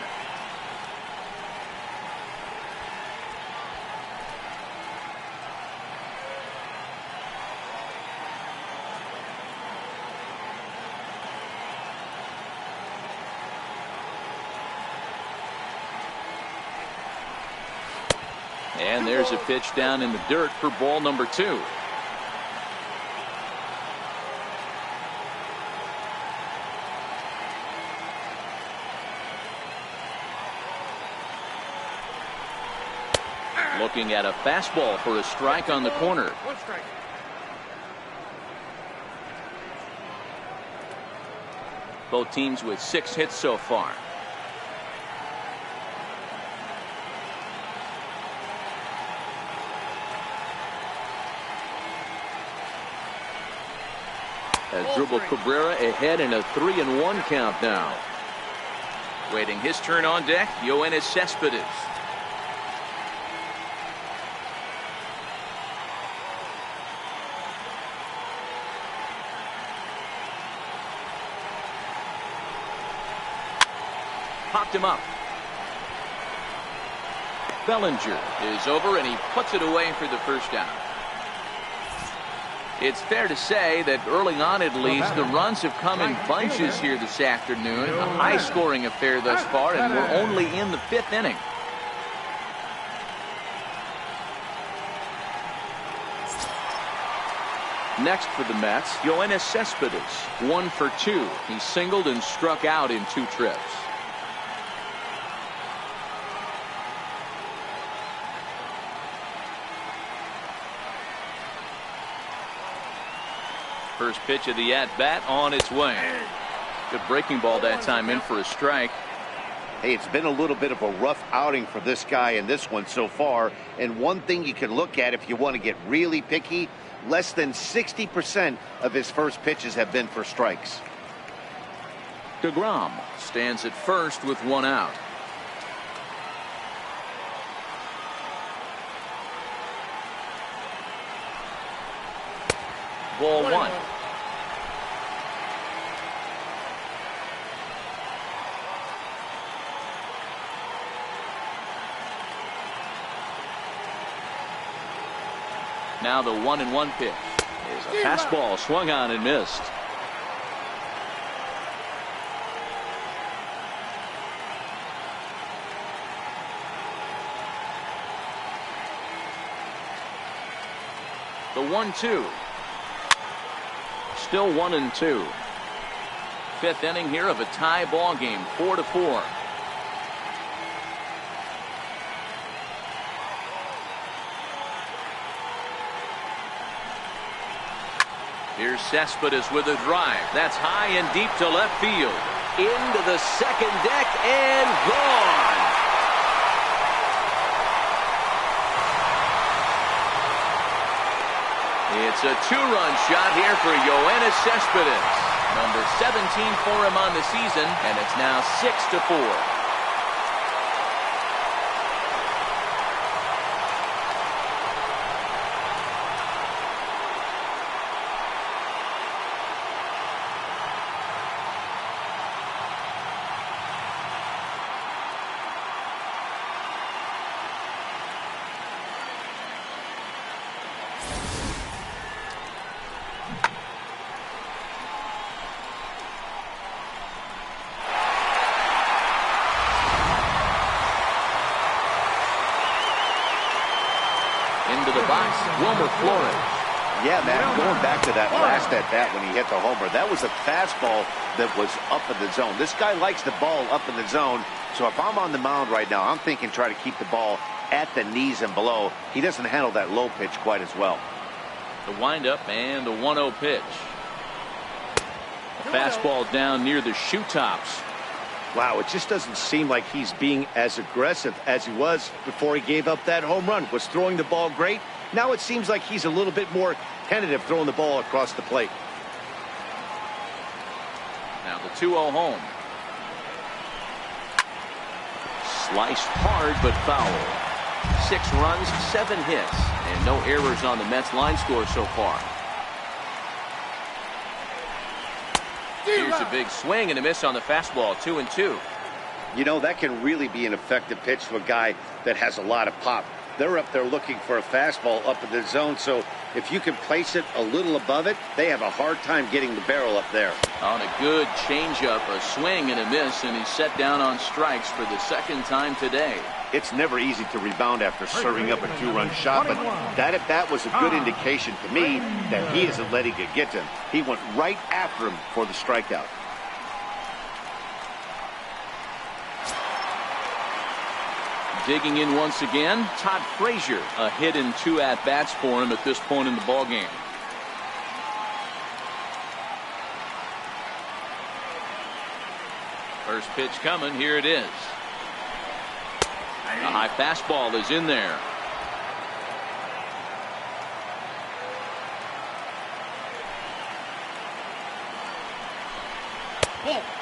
And there's a pitch down in the dirt for ball number 2. Looking at a fastball for a strike on the corner. 1 strike. Both teams with 6 hits so far. Asdrubal Cabrera ahead in a 3-1 count now. Waiting his turn on deck, Yoenis Cespedes. Popped him up. Bellinger is over, and he puts it away for the first down. It's fair to say that early on, at least, the runs have come in bunches here this afternoon. A high-scoring affair thus far, and we're only in the 5th inning. Next for the Mets, Yoenis Cespedes, 1 for 2. He singled and struck out in 2 trips. First pitch of the at-bat on its way. Good breaking ball that time, in for a strike. Hey, it's been a little bit of a rough outing for this guy in this one so far. And one thing you can look at if you want to get really picky, less than 60% of his first pitches have been for strikes. deGrom stands at first with 1 out. Ball 1. Now the 1-1 pitch is a fastball swung on and missed. The 1-2. Still 1-2. 5th inning here of a tie ball game, 4-4. Here's Cespedes with a drive. That's high and deep to left field. Into the second deck and gone. It's a 2-run shot here for Yoenis Cespedes. Number 17 for him on the season, and it's now 6-4. into the box, Wilmer Flores. Yeah, man, going back to that last at-bat when he hit the homer, that was a fastball that was up in the zone. This guy likes the ball up in the zone, so if I'm on the mound right now, I'm thinking try to keep the ball at the knees and below. He doesn't handle that low pitch quite as well. The windup and the 1-0 pitch. A fastball down near the shoe tops. Wow, it just doesn't seem like he's being as aggressive as he was before he gave up that home run. Was throwing the ball great. Now it seems like he's a little bit more tentative throwing the ball across the plate. Now the 2-0 home. Sliced hard but foul. 6 runs, 7 hits, and no errors on the Mets line score so far. Here's a big swing and a miss on the fastball, 2-2. You know, that can really be an effective pitch to a guy that has a lot of pop. They're up there looking for a fastball up in the zone, so if you can place it a little above it, they have a hard time getting the barrel up there. On a good changeup, a swing and a miss, and he's set down on strikes for the second time today. It's never easy to rebound after serving up a 2-run shot, but that at-bat was a good indication to me that he isn't letting it get to him. He went right after him for the strikeout. Digging in once again, Todd Frazier. A hit in 2 at-bats for him at this point in the ballgame. First pitch coming. Here it is. A high fastball is in there.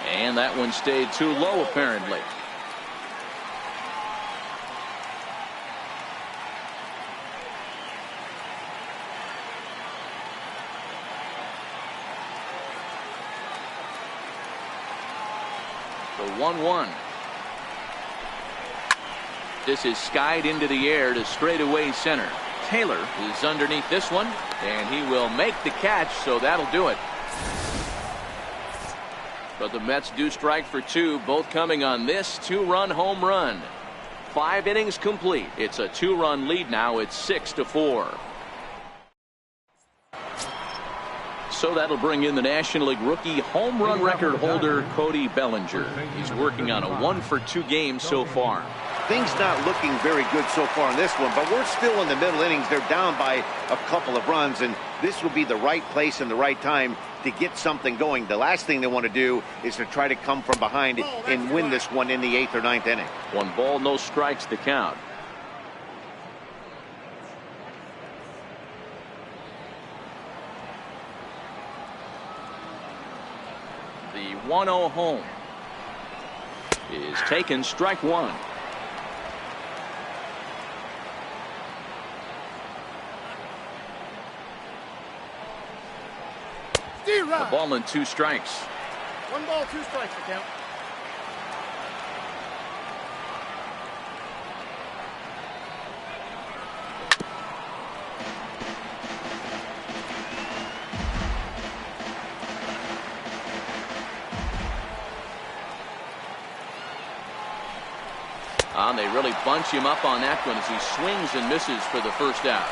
And that one stayed too low, apparently. The 1-1. This is skied into the air to straightaway center. Taylor is underneath this one, and he will make the catch, so that'll do it. But the Mets do strike for 2, both coming on this 2-run home run. 5 innings complete. It's a 2-run lead now. It's 6-4. So that'll bring in the National League rookie home run record holder Cody Bellinger. He's working on a 1-for-2 game so far. Things not looking very good so far in this one, but we're still in the middle innings. They're down by a couple of runs, and this will be the right place and the right time to get something going. The last thing they want to do is to try to come from behind and win this one in the 8th or 9th inning. 1 ball, no strikes to count. The 1-0 home is taken, strike 1. A ball and 2 strikes. 1 ball, 2 strikes to count. They really bunch him up on that one as he swings and misses for the first out.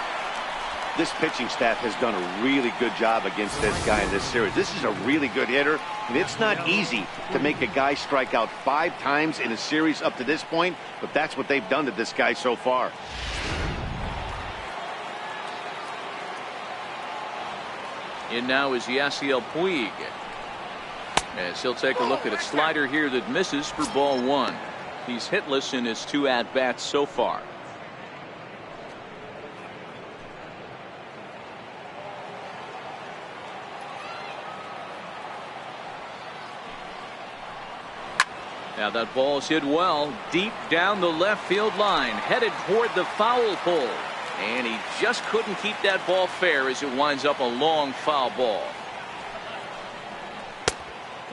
This pitching staff has done a really good job against this guy in this series. This is a really good hitter, and it's not easy to make a guy strike out 5 times in a series up to this point, but that's what they've done to this guy so far. In now is Yasiel Puig, as he'll take a look at a slider here that misses for ball 1. He's hitless in his 2 at-bats so far. Now that ball's hit well, deep down the left field line, headed toward the foul pole. And he just couldn't keep that ball fair as it winds up a long foul ball.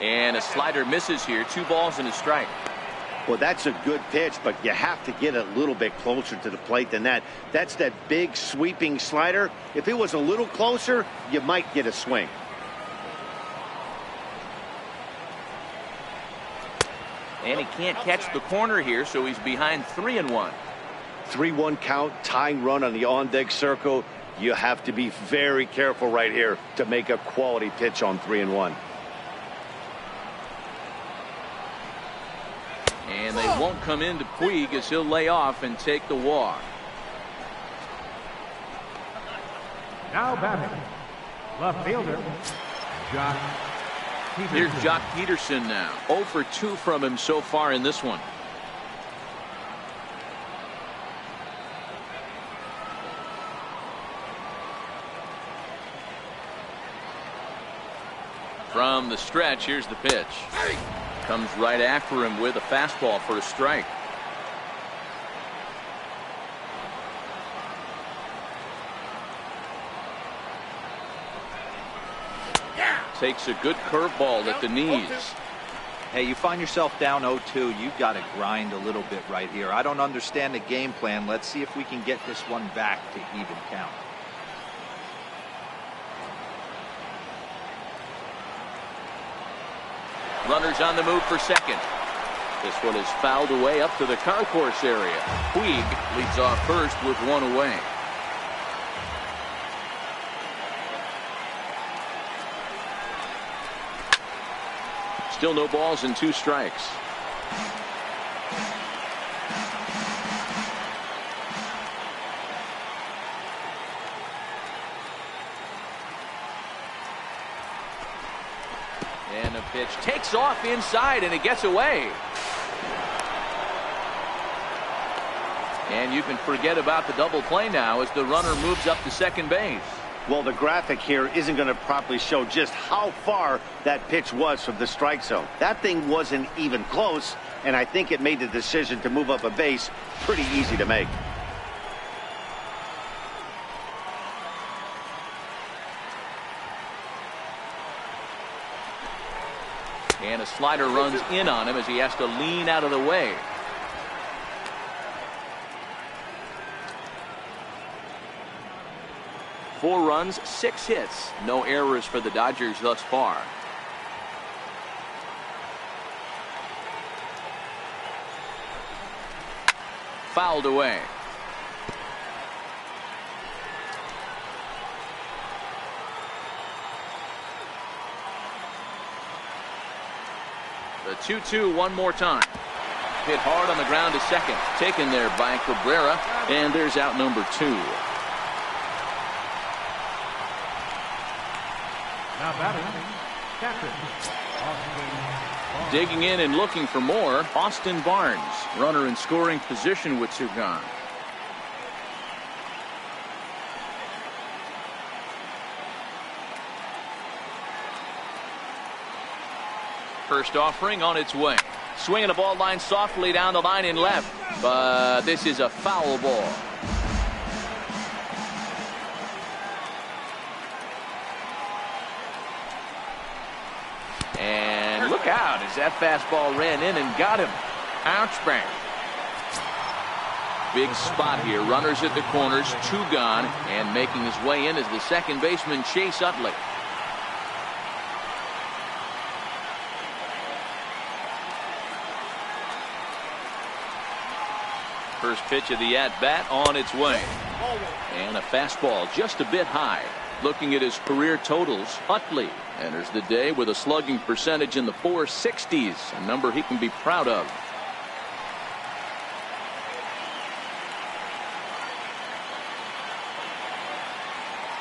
And a slider misses here. 2 balls and a strike. Well, that's a good pitch, but you have to get a little bit closer to the plate than that. That's that big sweeping slider. If it was a little closer, you might get a swing. And he can't catch the corner here, so he's behind 3-1. 3-1 count, tying run on the on-deck circle. You have to be very careful right here to make a quality pitch on 3-1. And they won't come into Puig as he'll lay off and take the walk. Now batting, left fielder, Jock Peterson. Here's Jock Peterson now. 0 for 2 from him so far in this one. From the stretch, here's the pitch. Comes right after him with a fastball for a strike. Takes a good curveball at the knees. Hey, you find yourself down 0-2. You've got to grind a little bit right here. I don't understand the game plan. Let's see if we can get this one back to even count. Runners on the move for second. This one is fouled away up to the concourse area. Puig leads off first with one away. Still no balls and 2 strikes. And the pitch takes off inside and it gets away. And you can forget about the double play now as the runner moves up to second base. Well, the graphic here isn't going to properly show just how far that pitch was from the strike zone. That thing wasn't even close, and I think it made the decision to move up a base pretty easy to make. And a slider runs in on him as he has to lean out of the way. Four runs, 6 hits. No errors for the Dodgers thus far. Fouled away. The 2-2 one more time. Hit hard on the ground to second. Taken there by Cabrera. And there's out number 2. Now batting, captain, Austin. Digging in and looking for more, Austin Barnes. Runner in scoring position with 2 gone. First offering on its way. Swinging a ball line softly down the line in left. But this is a foul ball. And look out as that fastball ran in and got him. Ouch, bang. Big spot here. Runners at the corners, 2 gone, and making his way in is the second baseman Chase Utley. First pitch of the at-bat on its way. And a fastball just a bit high. Looking at his career totals, Utley enters the day with a slugging percentage in the 460s, a number he can be proud of.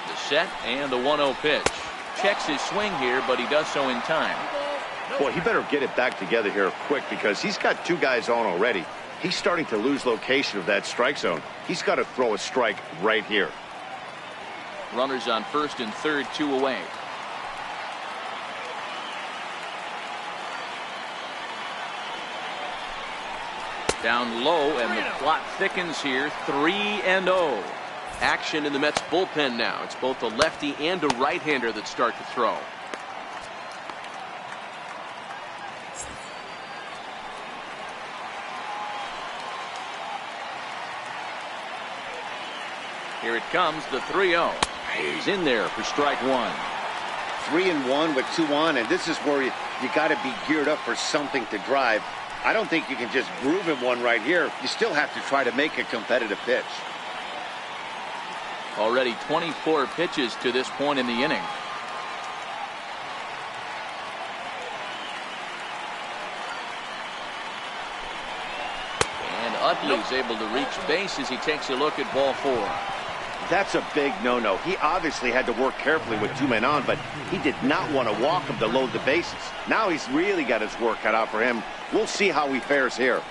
The set and the 1-0 pitch. Checks his swing here, but he does so in time. Boy, he better get it back together here quick because he's got 2 guys on already. He's starting to lose location of that strike zone. He's got to throw a strike right here. Runners on first and third, 2 away. Down low, and the plot thickens here. 3-0. Action in the Mets bullpen now. It's both a lefty and a right-hander that start to throw. Here it comes, the 3-0. He's in there for strike 1. 3-1 with 2 on, and this is where you got to be geared up for something to drive. I don't think you can just groove him one right here. You still have to try to make a competitive pitch. Already 24 pitches to this point in the inning. And Utley's able to reach base as he takes a look at ball 4. That's a big no-no. He obviously had to work carefully with 2 men on, but he did not want to walk him to load the bases. Now he's really got his work cut out for him. We'll see how he fares here.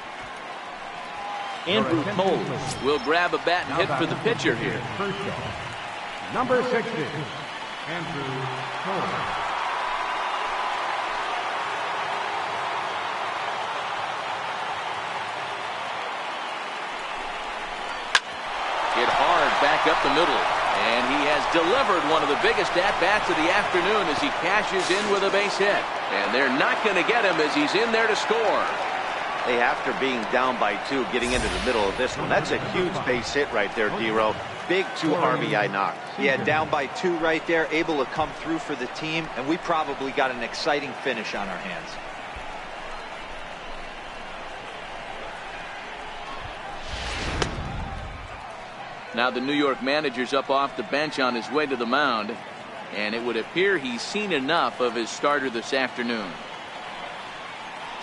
Andrew Cole will grab a bat and hit for the pitcher here. Number 60, Andrew Cole. Hit hard back up the middle. And he has delivered one of the biggest at-bats of the afternoon as he cashes in with a base hit. And they're not going to get him as he's in there to score. Hey, after being down by 2, getting into the middle of this one, that's a huge base hit right there, D-Row. Big 2 RBI knock. Yeah, down by 2 right there, able to come through for the team, and we probably got an exciting finish on our hands. Now the New York manager's up off the bench on his way to the mound, and it would appear he's seen enough of his starter this afternoon.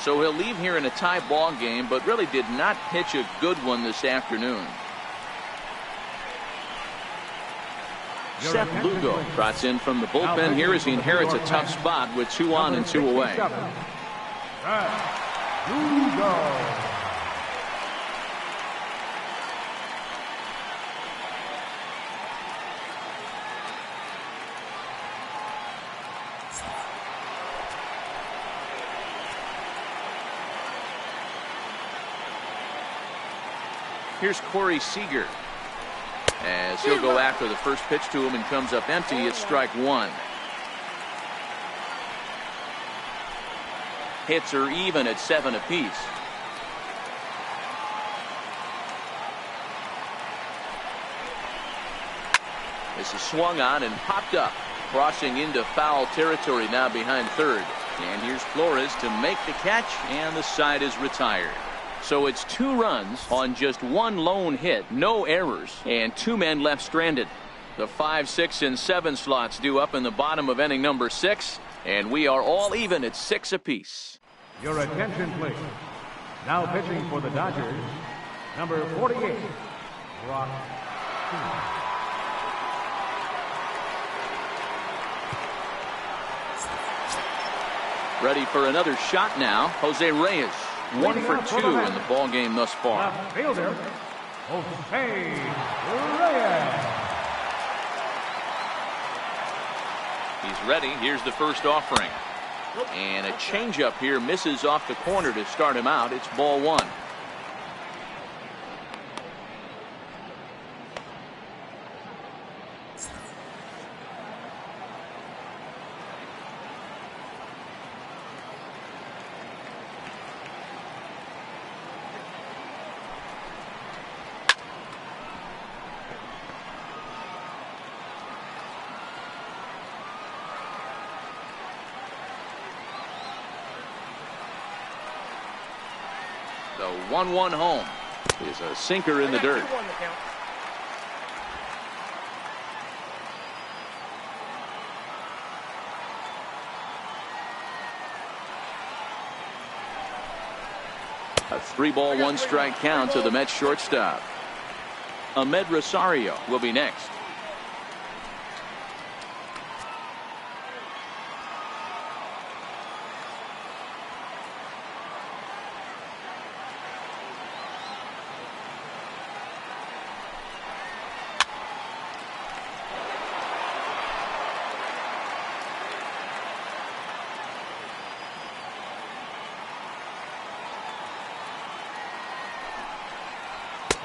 So he'll leave here in a tie ball game, but really did not pitch a good one this afternoon. Seth Lugo trots in from the bullpen here as he inherits a tough spot with 2 on and 2 away. Lugo. Here's Corey Seager as he'll go after the first pitch to him and comes up empty. It's strike 1. Hits are even at 7 apiece. This is swung on and popped up, crossing into foul territory now behind third. And here's Flores to make the catch, and the side is retired. So it's 2 runs on just 1 lone hit, no errors, and 2 men left stranded. The 5, 6, and 7 slots due up in the bottom of inning number 6, and we are all even at 6 apiece. Your attention, please. Now pitching for the Dodgers, number 48, Brock. Ready for another shot now, Jose Reyes. 1 for 2 in the ball game thus far. Left fielder, Jose Reyes. He's ready. Here's the first offering. And a changeup here misses off the corner to start him out. It's ball 1. The 1-1 home is a sinker in the dirt. A 3-ball 1-strike count to the Mets shortstop. Ahmed Rosario will be next.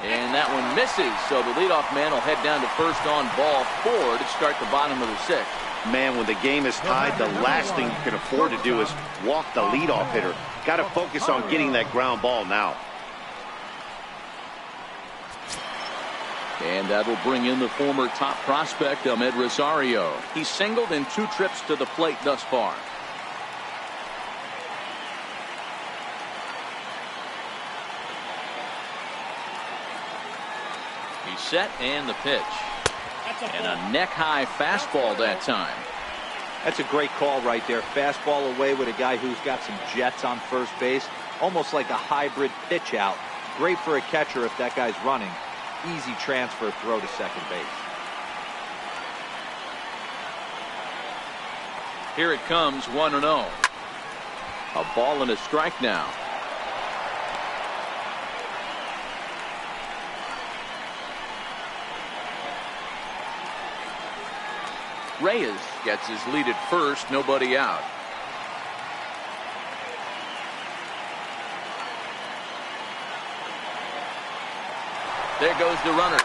And that one misses, so the leadoff man will head down to first on ball 4 to start the bottom of the 6th. Man, when the game is tied, the last thing you can afford to do is walk the leadoff hitter. Got to focus on getting that ground ball now. And that'll bring in the former top prospect, Ahmed Rosario. He's singled in 2 trips to the plate thus far. He's set and the pitch. And a neck-high fastball that time. That's a great call right there. Fastball away with a guy who's got some jets on first base. Almost like a hybrid pitch out. Great for a catcher if that guy's running. Easy transfer throw to second base. Here it comes, 1-0. A ball and a strike now. Reyes gets his lead at first, nobody out. There goes the runner.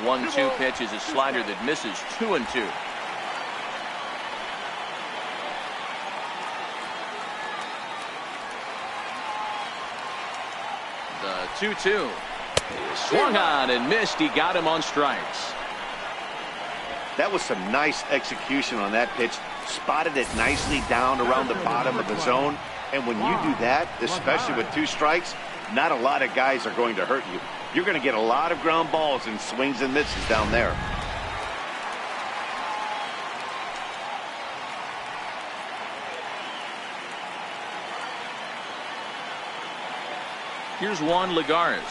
One-two pitch is a slider that misses. 2-2. The 2-2. Swung on and missed. He got him on strikes. That was some nice execution on that pitch. Spotted it nicely down around the bottom of the zone. And when you do that, especially with 2 strikes, not a lot of guys are going to hurt you. You're going to get a lot of ground balls and swings and misses down there. Here's Juan Lagares.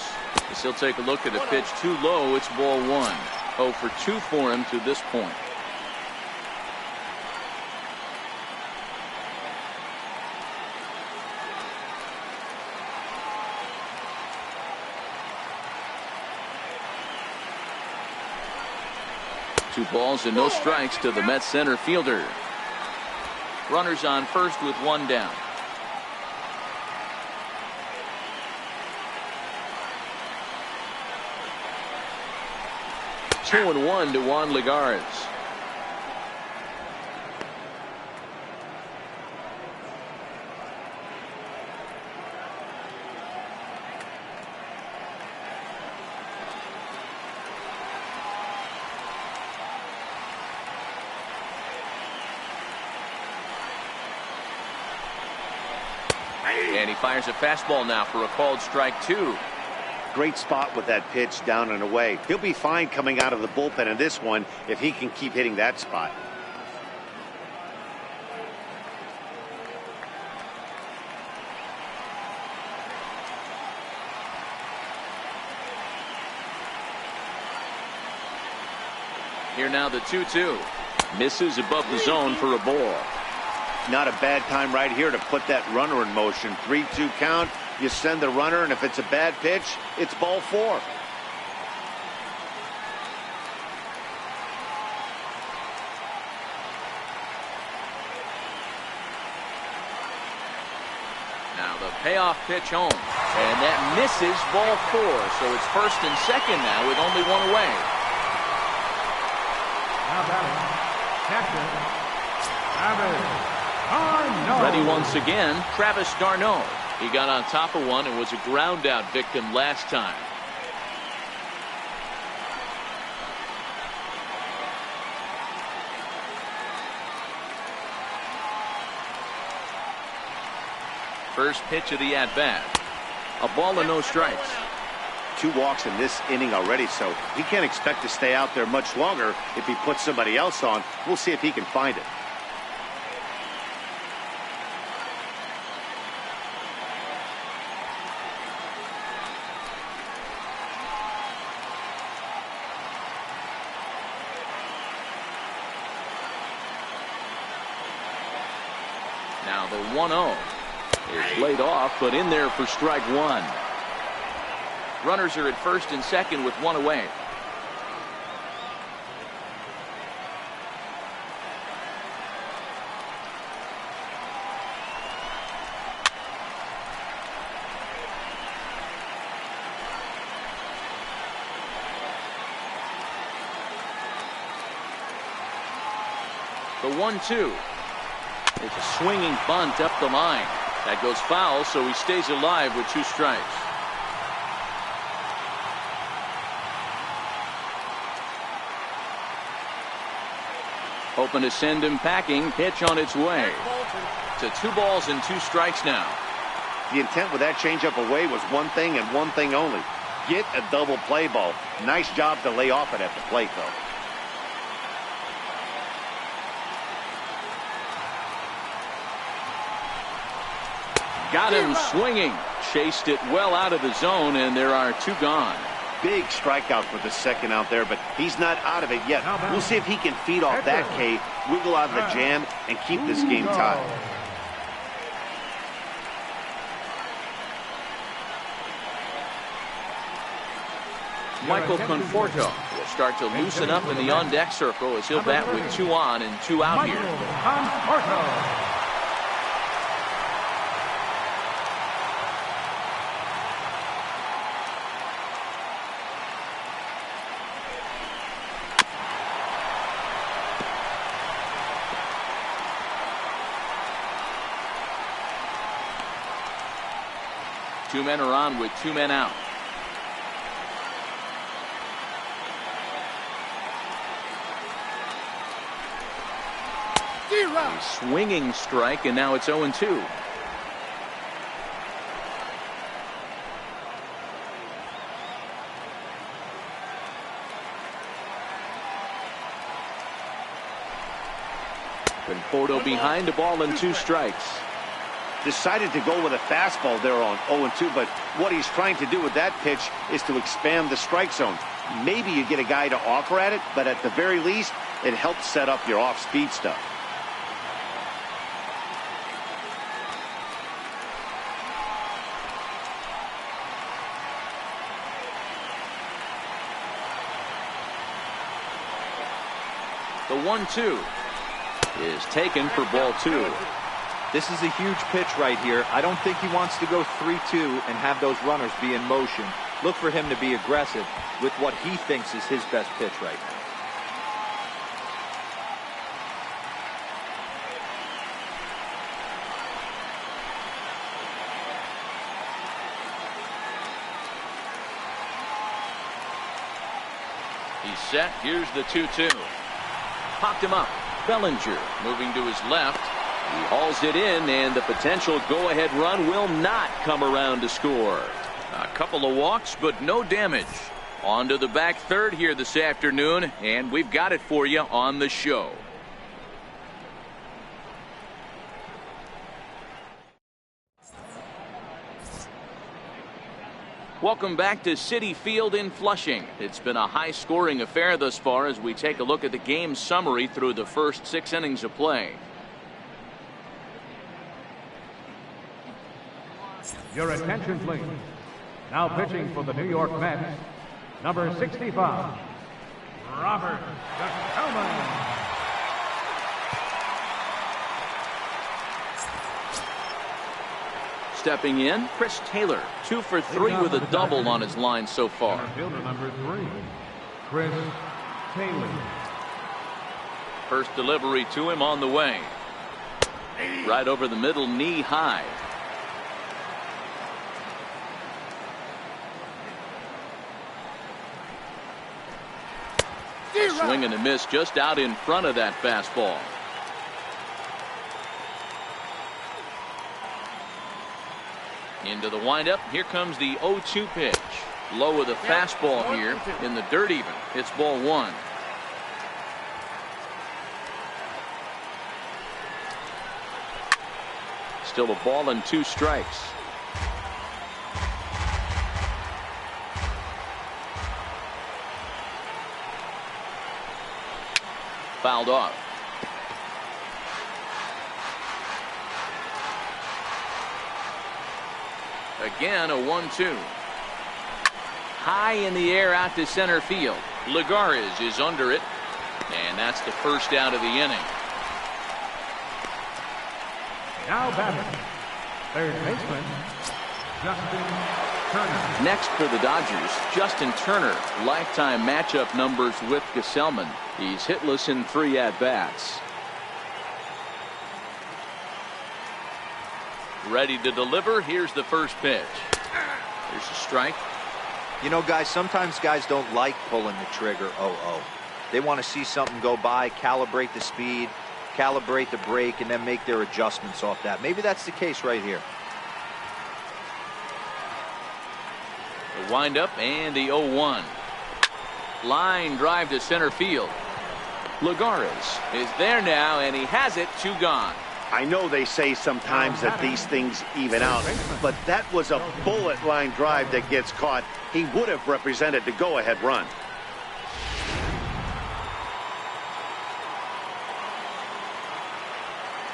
As he'll take a look at a pitch too low. It's ball 1. 0 for 2 for him to this point. Two balls and no strikes to the Mets center fielder. Runners on first with 1 down. Two and 1 to Juan Lagares. And he fires a fastball now for a called strike 2. Great spot with that pitch down and away. He'll be fine coming out of the bullpen in this one if he can keep hitting that spot. Here now the 2-2. Misses above the zone for a ball. Not a bad time right here to put that runner in motion. 3-2 count. You send the runner, and if it's a bad pitch, it's ball 4. Now the payoff pitch home. And that misses ball 4. So it's first and second now with only 1 away. Now batting, catcher, Travis d'Arnaud. Ready once again, Travis d'Arnaud. He got on top of one and was a ground out victim last time. First pitch of the at-bat. A ball and no strikes. 2 walks in this inning already, so he can't expect to stay out there much longer if he puts somebody else on. We'll see if he can find it. Now the 1-0 is laid off, but in there for strike 1. Runners are at first and second with 1 away. The 1-2. It's a swinging bunt up the line. That goes foul, so he stays alive with 2 strikes. Hoping to send him packing. Pitch on its way. To 2 balls and 2 strikes now. The intent with that changeup away was one thing and one thing only. Get a double play ball. Nice job to lay off it at the plate, though. Got him swinging. Chased it well out of the zone, and there are 2 gone. Big strikeout for the second out there, but he's not out of it yet. We'll see if he can feed off that K, wiggle out of the jam, and keep this game tied. Michael Conforto will start to loosen up in the on-deck circle as he'll bat with 2 on and 2 out here. Conforto. Two men are on with 2 men out. A swinging strike, and now it's 0-2. Conforto behind, 1 ball and 2 strikes. Decided to go with a fastball there on 0-2, but what he's trying to do with that pitch is to expand the strike zone. Maybe you get a guy to offer at it, but at the very least, it helps set up your off-speed stuff. The 1-2 is taken for ball 2. This is a huge pitch right here. I don't think he wants to go 3-2 and have those runners be in motion. Look for him to be aggressive with what he thinks is his best pitch right now. He's set. Here's the 2-2. Popped him up. Bellinger moving to his left. He hauls it in, and the potential go-ahead run will not come around to score. A couple of walks, but no damage. On to the back third here this afternoon, and we've got it for you on the show. Welcome back to Citi Field in Flushing. It's been a high-scoring affair thus far as we take a look at the game summary through the first 6 innings of play. Your attention, please. Now pitching for the New York Mets, number 65, Robert Gsellman. Stepping in, Chris Taylor, 2 for 3 with a double on his line so far. Fielder number 3, Chris Taylor. First delivery to him on the way. Right over the middle, knee high. Swing and a miss just out in front of that fastball. Into the windup. Here comes the 0-2 pitch. Low with a fastball here in the dirt even. It's ball 1. Still a ball and 2 strikes. Fouled off. Again, a 1-2. High in the air out to center field. Lagares is under it, and that's the first out of the inning. Now batting, third baseman, Justin Turner. Next for the Dodgers, Justin Turner. Lifetime matchup numbers with Gsellman. He's hitless in 3 at-bats. Ready to deliver. Here's the first pitch. There's a strike. You know, guys, sometimes guys don't like pulling the trigger 0-0. They want to see something go by, calibrate the speed, calibrate the break, and then make their adjustments off that. Maybe that's the case right here. The windup and the 0-1. Line drive to center field. Lagares is there now, and he has it. 2 gone. I know they say sometimes that these things even out, but that was a bullet line drive that gets caught. He would have represented the go-ahead run.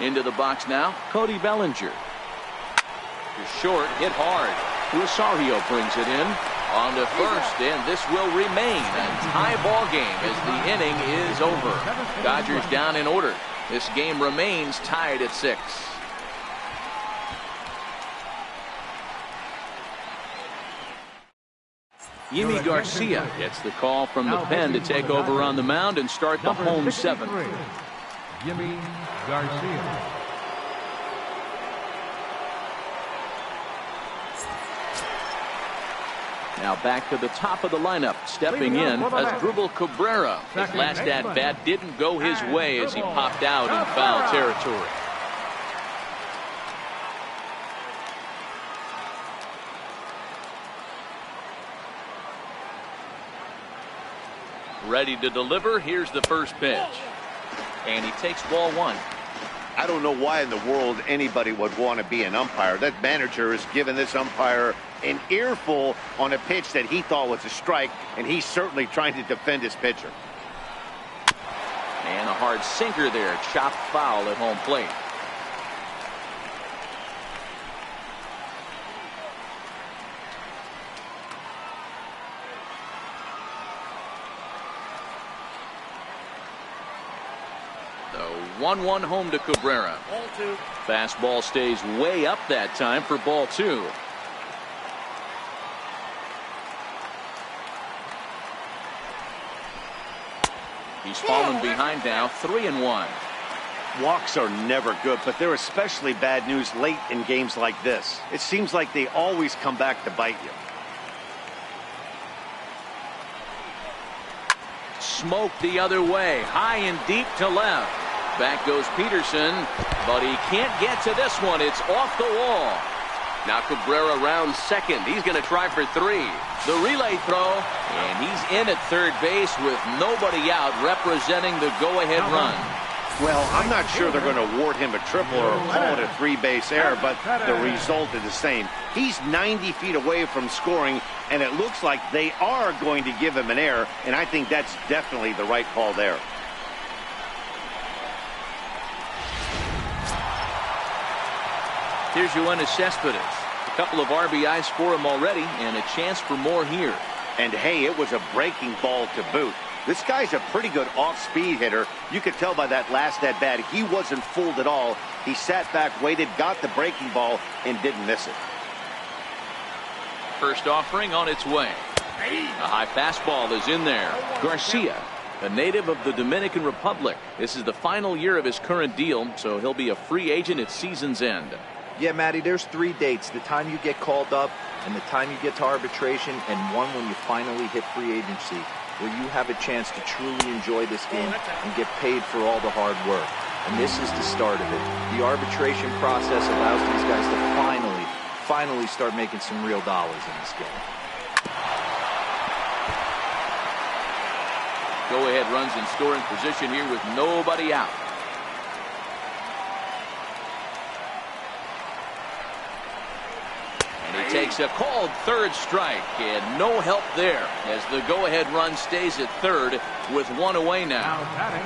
Into the box now, Cody Bellinger. To short, hit hard. Rosario brings it in. On to first, and this will remain a tie ball game as the inning is over. Dodgers down in order. This game remains tied at 6. Yimi Garcia gets the call from the pen to take over on the mound and start the home 7th. Yimi Garcia. Now back to the top of the lineup. Stepping in as Drupal Cabrera. His last at-bat didn't go his way as he popped out in foul territory. Ready to deliver. Here's the first pitch. And he takes ball 1. I don't know why in the world anybody would want to be an umpire. That manager has given this umpire an earful on a pitch that he thought was a strike, and he's certainly trying to defend his pitcher. And a hard sinker there, chopped foul at home plate. The 1-1 home to Cabrera. Ball 2. Fastball stays way up that time for ball 2. He's fallen behind now, 3-1. Walks are never good, but they're especially bad news late in games like this. It seems like they always come back to bite you. Smoke the other way, high and deep to left. Back goes Peterson, but he can't get to this one. It's off the wall. Now Cabrera rounds second. He's going to try for 3. The relay throw, and he's in at third base with nobody out, representing the go-ahead run. Well, I'm not sure they're going to award him a triple or call it a 3-base error, but the result is the same. He's 90 feet away from scoring, and it looks like they are going to give him an error, and I think that's definitely the right call there. Here's Yoenis Cespedes. A couple of RBIs for him already, and a chance for more here. And hey, it was a breaking ball to boot. This guy's a pretty good off-speed hitter. You could tell by that last at-bat he wasn't fooled at all. He sat back, waited, got the breaking ball, and didn't miss it. First offering on its way. A high fastball is in there. Garcia, a native of the Dominican Republic. This is the final year of his current deal, so he'll be a free agent at season's end. Yeah, Matty, there's 3 dates. The time you get called up, and the time you get to arbitration, and one when you finally hit free agency, where you have a chance to truly enjoy this game and get paid for all the hard work. And this is the start of it. The arbitration process allows these guys to finally start making some real dollars in this game. Go-ahead runs in scoring position here with nobody out. And he takes a called third strike, and no help there as the go-ahead run stays at third with 1 away now. Now batting,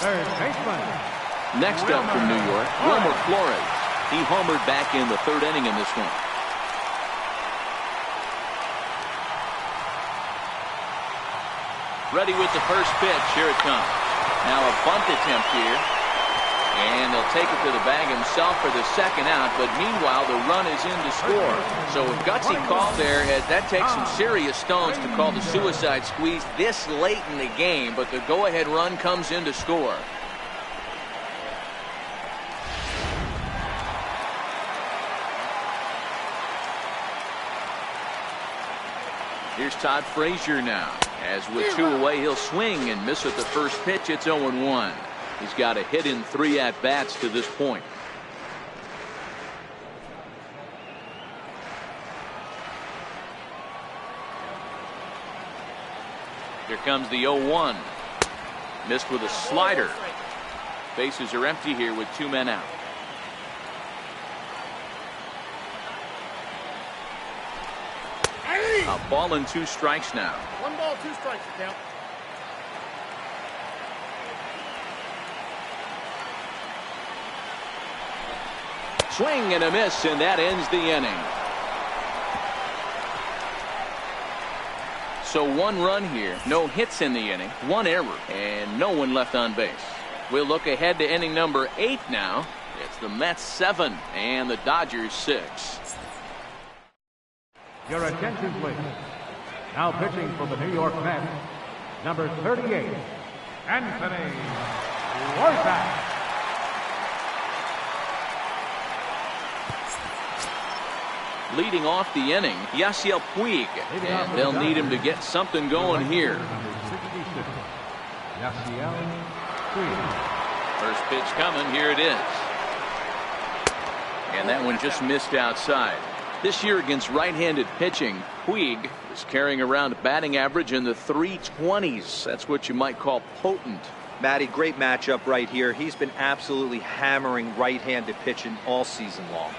third baseman. Next up from New York, Wilmer Flores. He homered back in the 3rd inning in this one. Ready with the first pitch. Here it comes. Now a bunt attempt here. And they'll take it to the bag himself for the second out. But meanwhile, the run is in to score. So a gutsy call there, as that takes some serious stones to call the suicide squeeze this late in the game. But the go-ahead run comes in to score. Here's Todd Frazier now. As with 2 away, he'll swing and miss at the first pitch. It's 0-1. He's got a hit in 3 at-bats to this point. Here comes the 0-1. Missed with a slider. Bases are empty here with 2 men out. A ball and 2 strikes now. 1 ball, 2 strikes to count. Swing and a miss, and that ends the inning. So 1 run here, no hits in the inning, 1 error, and no one left on base. We'll look ahead to inning number 8 now. It's the Mets 7 and the Dodgers 6. Your attention, please. Now pitching for the New York Mets, number 38, Anthony Warthack. Leading off the inning, Yasiel Puig, and they'll need him to get something going here. First pitch coming, here it is. And that one just missed outside. This year against right-handed pitching, Puig is carrying around a batting average in the 320s. That's what you might call potent. Matty, great matchup right here. He's been absolutely hammering right-handed pitching all season long.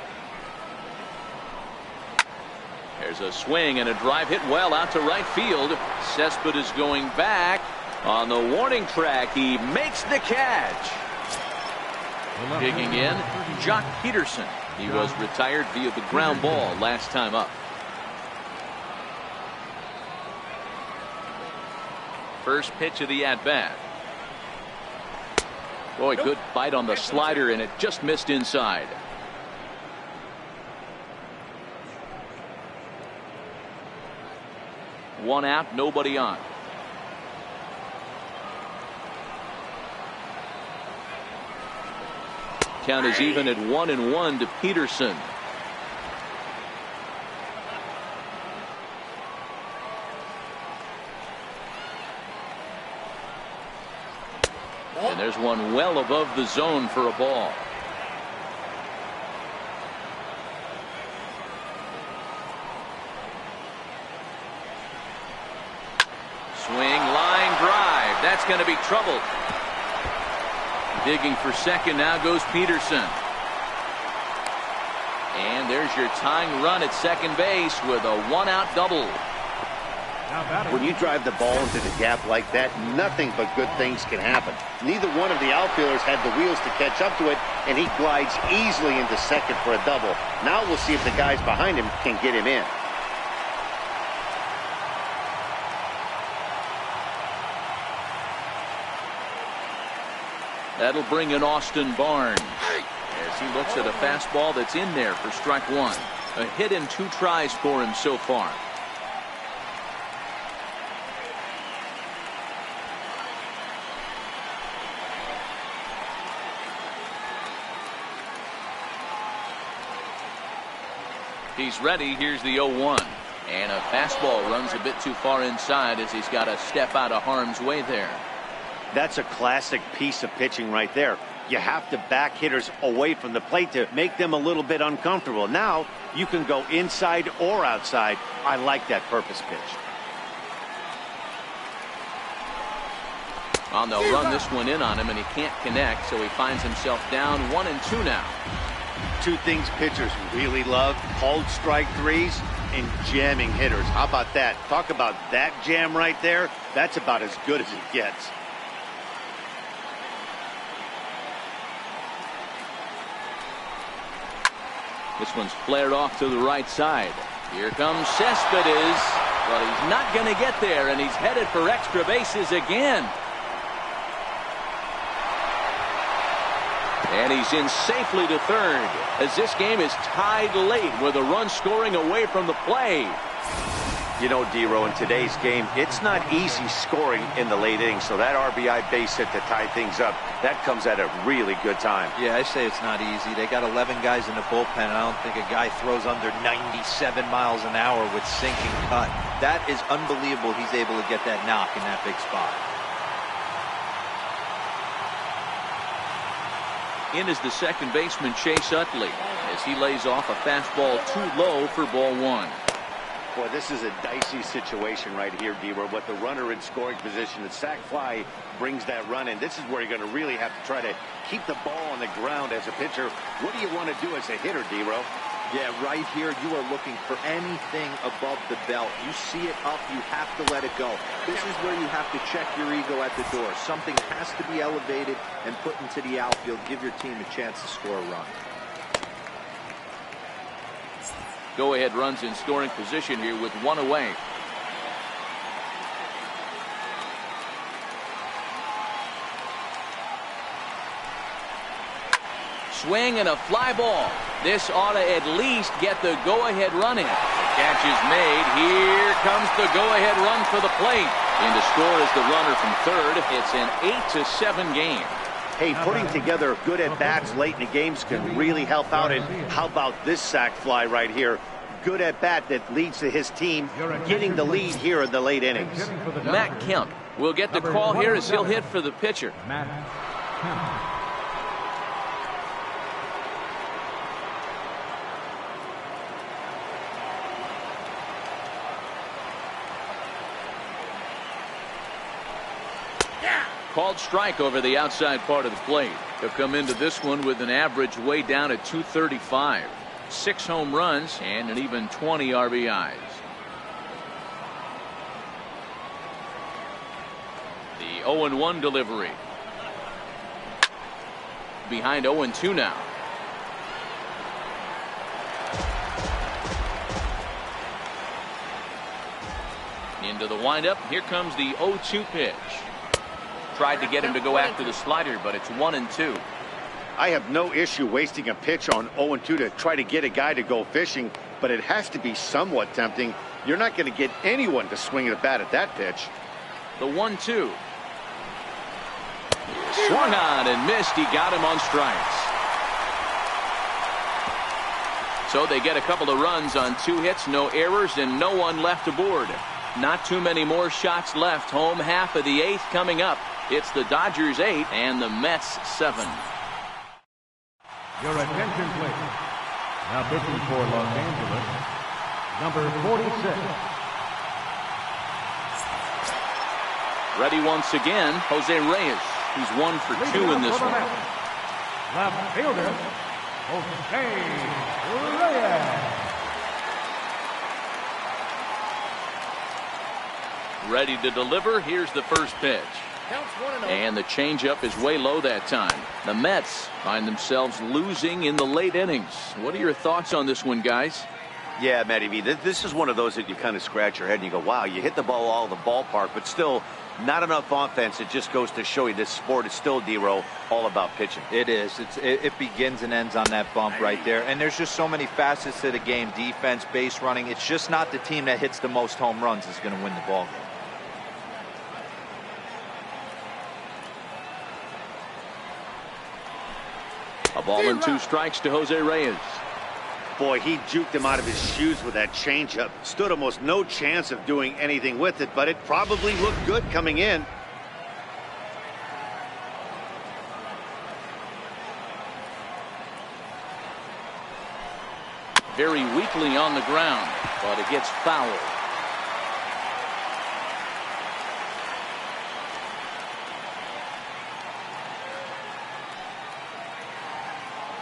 There's a swing and a drive hit well out to right field. Cespedes going back on the warning track. He makes the catch. Digging in, Jock Peterson. He was retired via the ground ball last time up. First pitch of the at-bat. Boy, good bite on the slider, and it just missed inside. One out, nobody on. Count is even at 1-1 to Peterson. And there's one well above the zone for a ball. Swing, line drive. That's going to be trouble. Digging for second now goes Peterson. And there's your tying run at second base with a 1-out double. When you drive the ball into the gap like that, nothing but good things can happen. Neither one of the outfielders had the wheels to catch up to it, and he glides easily into second for a double. Now we'll see if the guys behind him can get him in. That'll bring in Austin Barnes as he looks at a fastball that's in there for strike 1. A hit in 2 tries for him so far. He's ready. Here's the 0-1. And a fastball runs a bit too far inside as he's got to step out of harm's way there. That's a classic piece of pitching right there. You have to back hitters away from the plate to make them a little bit uncomfortable. Now you can go inside or outside. I like that purpose pitch. Well, they'll run this one in on him, and he can't connect, so he finds himself down 1-2 now. 2 things pitchers really love: called strike threes and jamming hitters. How about that? Talk about that jam right there. That's about as good as it gets. This one's flared off to the right side. Here comes Cespedes, but he's not going to get there, and he's headed for extra bases again. And he's in safely to third as this game is tied late with a run scoring away from the play. You know, D-Row, in today's game, it's not easy scoring in the late innings, so that RBI base hit to tie things up, that comes at a really good time. Yeah, I say it's not easy. They got 11 guys in the bullpen, and I don't think a guy throws under 97 miles an hour with sinking cut. That is unbelievable he's able to get that knock in that big spot. In is the second baseman, Chase Utley, as he lays off a fastball too low for ball one. Boy, this is a dicey situation right here, D-Row, but the runner in scoring position, the sac fly brings that run in. This is where you're going to really have to try to keep the ball on the ground as a pitcher. What do you want to do as a hitter, D-Row? Yeah, right here, you are looking for anything above the belt. You see it up, you have to let it go. This is where you have to check your ego at the door. Something has to be elevated and put into the outfield. Give your team a chance to score a run. Go-ahead runs in scoring position here with one away. Swing and a fly ball. This ought to at least get the go-ahead run in. The catch is made. Here comes the go-ahead run for the plate. In to score is the runner from third. It's an 8-7 game. Hey, putting together good at-bats late in the games can really help out. And how about this sac fly right here? Good at-bat that leads to his team getting the lead here in the late innings. Matt Kemp will get the call here as he'll hit for the pitcher. Matt Kemp. Called strike over the outside part of the plate. He'll come into this one with an average way down at 235. 6 home runs and an even 20 RBIs. The 0-1 delivery. Behind 0-2 now. Into the windup. Here comes the 0-2 pitch. Tried to get him to go after the slider, but it's 1-2. I have no issue wasting a pitch on 0-2 to try to get a guy to go fishing, but it has to be somewhat tempting. You're not going to get anyone to swing at a bat at that pitch. The 1-2. Swung on and missed. He got him on strikes. So they get a couple of runs on 2 hits, no errors, and no one left aboard. Not too many more shots left. Home half of the 8th coming up. It's the Dodgers 8 and the Mets 7. Your attention, please. Now pitching for Los Angeles, number 46. Ready once again, Jose Reyes. He's 1 for 2 in this one. Left fielder, Jose Reyes. Ready to deliver. Here's the first pitch. And the changeup is way low that time. The Mets find themselves losing in the late innings. What are your thoughts on this one, guys? Yeah, Matty B, this is one of those that you kind of scratch your head and you go, wow, you hit the ball all the ballpark, but still not enough offense. It just goes to show you this sport is still, D-Row, all about pitching. It is. It begins and ends on that bump right there. And there's just so many facets to the game. Defense, base running. It's just not the team that hits the most home runs is going to win the ball game. A ball and 2 strikes to Jose Reyes. Boy, he juked him out of his shoes with that changeup. Stood almost no chance of doing anything with it, but it probably looked good coming in. Very weakly on the ground, but it gets fouled.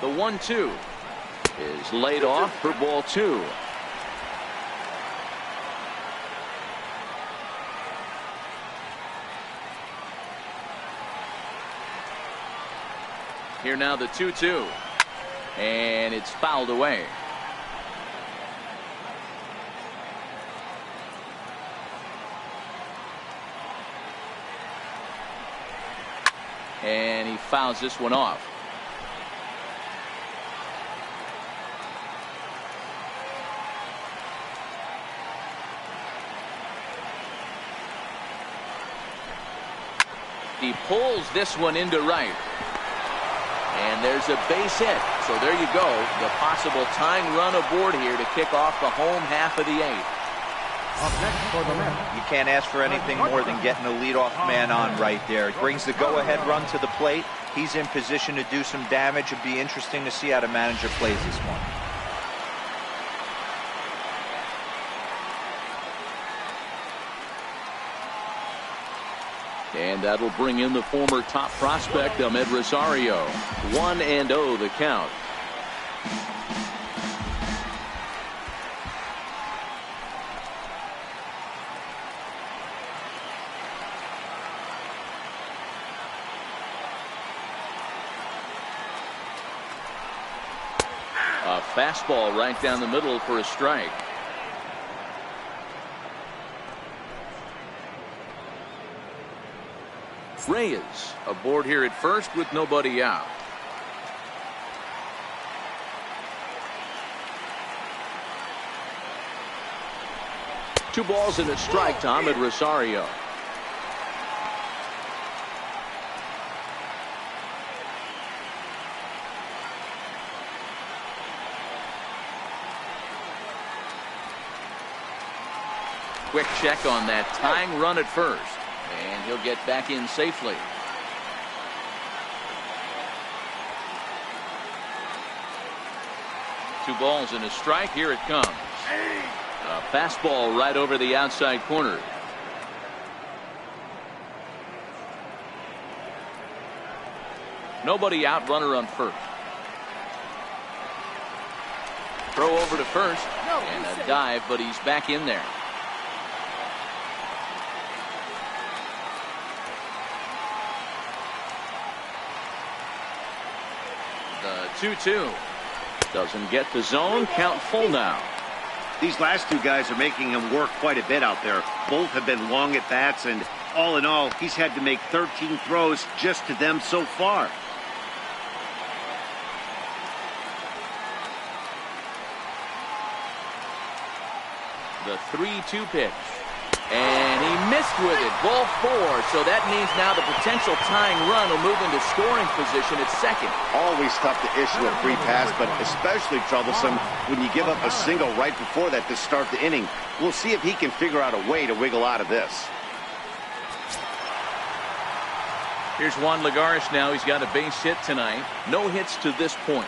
The 1-2 is laid off for ball 2. Here now the 2-2, and it's fouled away. And he fouls this one off. He pulls this one into right. And there's a base hit. So there you go. The possible tying run aboard here to kick off the home half of the 8th. Up next for the Mets. You can't ask for anything more than getting a leadoff man on right there. It brings the go-ahead run to the plate. He's in position to do some damage. It'd be interesting to see how the manager plays this one. And that'll bring in the former top prospect, Ahmed Rosario. 1-0 the count. A fastball right down the middle for a strike. Reyes aboard here at first with nobody out. Two balls and a strike to Ahmed Rosario. Quick check on that tying run at first. And he'll get back in safely. Two balls and a strike. Here it comes. A fastball right over the outside corner. Nobody out, runner on first. Throw over to first. And a dive, but he's back in there. The 2-2 doesn't get the zone. Count full now. These last two guys are making him work quite a bit out there. Both have been long at bats, and all in all, he's had to make 13 throws just to them so far. The 3-2 pitch. And he missed with it. Ball 4. So that means now the potential tying run will move into scoring position at second. Always tough to issue a free pass, but especially troublesome when you give up a single right before that to start the inning. We'll see if he can figure out a way to wiggle out of this. Here's Juan Lagares now. He's got a base hit tonight. No hits to this point.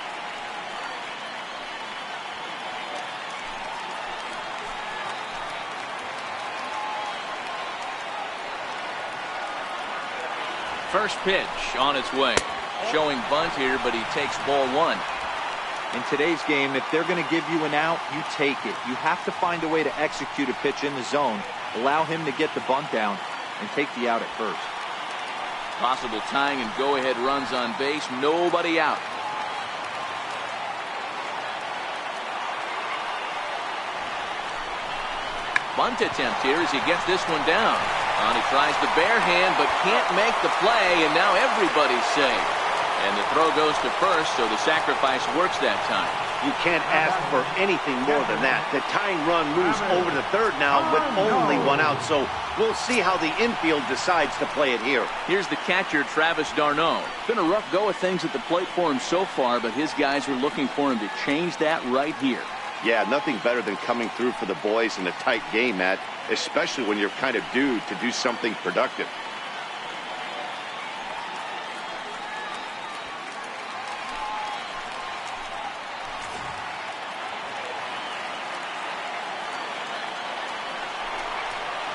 First pitch on its way. Showing bunt here, but he takes ball 1. In today's game, if they're going to give you an out, you take it. You have to find a way to execute a pitch in the zone, allow him to get the bunt down, and take the out at first. Possible tying and go-ahead runs on base. Nobody out. Bunt attempt here as he gets this one down. And he tries the bare hand, but can't make the play, and now everybody's safe. And the throw goes to first, so the sacrifice works that time. You can't ask for anything more than that. The tying run moves over to third now with only one out, so we'll see how the infield decides to play it here. Here's the catcher, Travis d'Arnaud. Been a rough go of things at the plate for him so far, but his guys are looking for him to change that right here. Yeah, nothing better than coming through for the boys in a tight game, Matt, especially when you're kind of due to do something productive.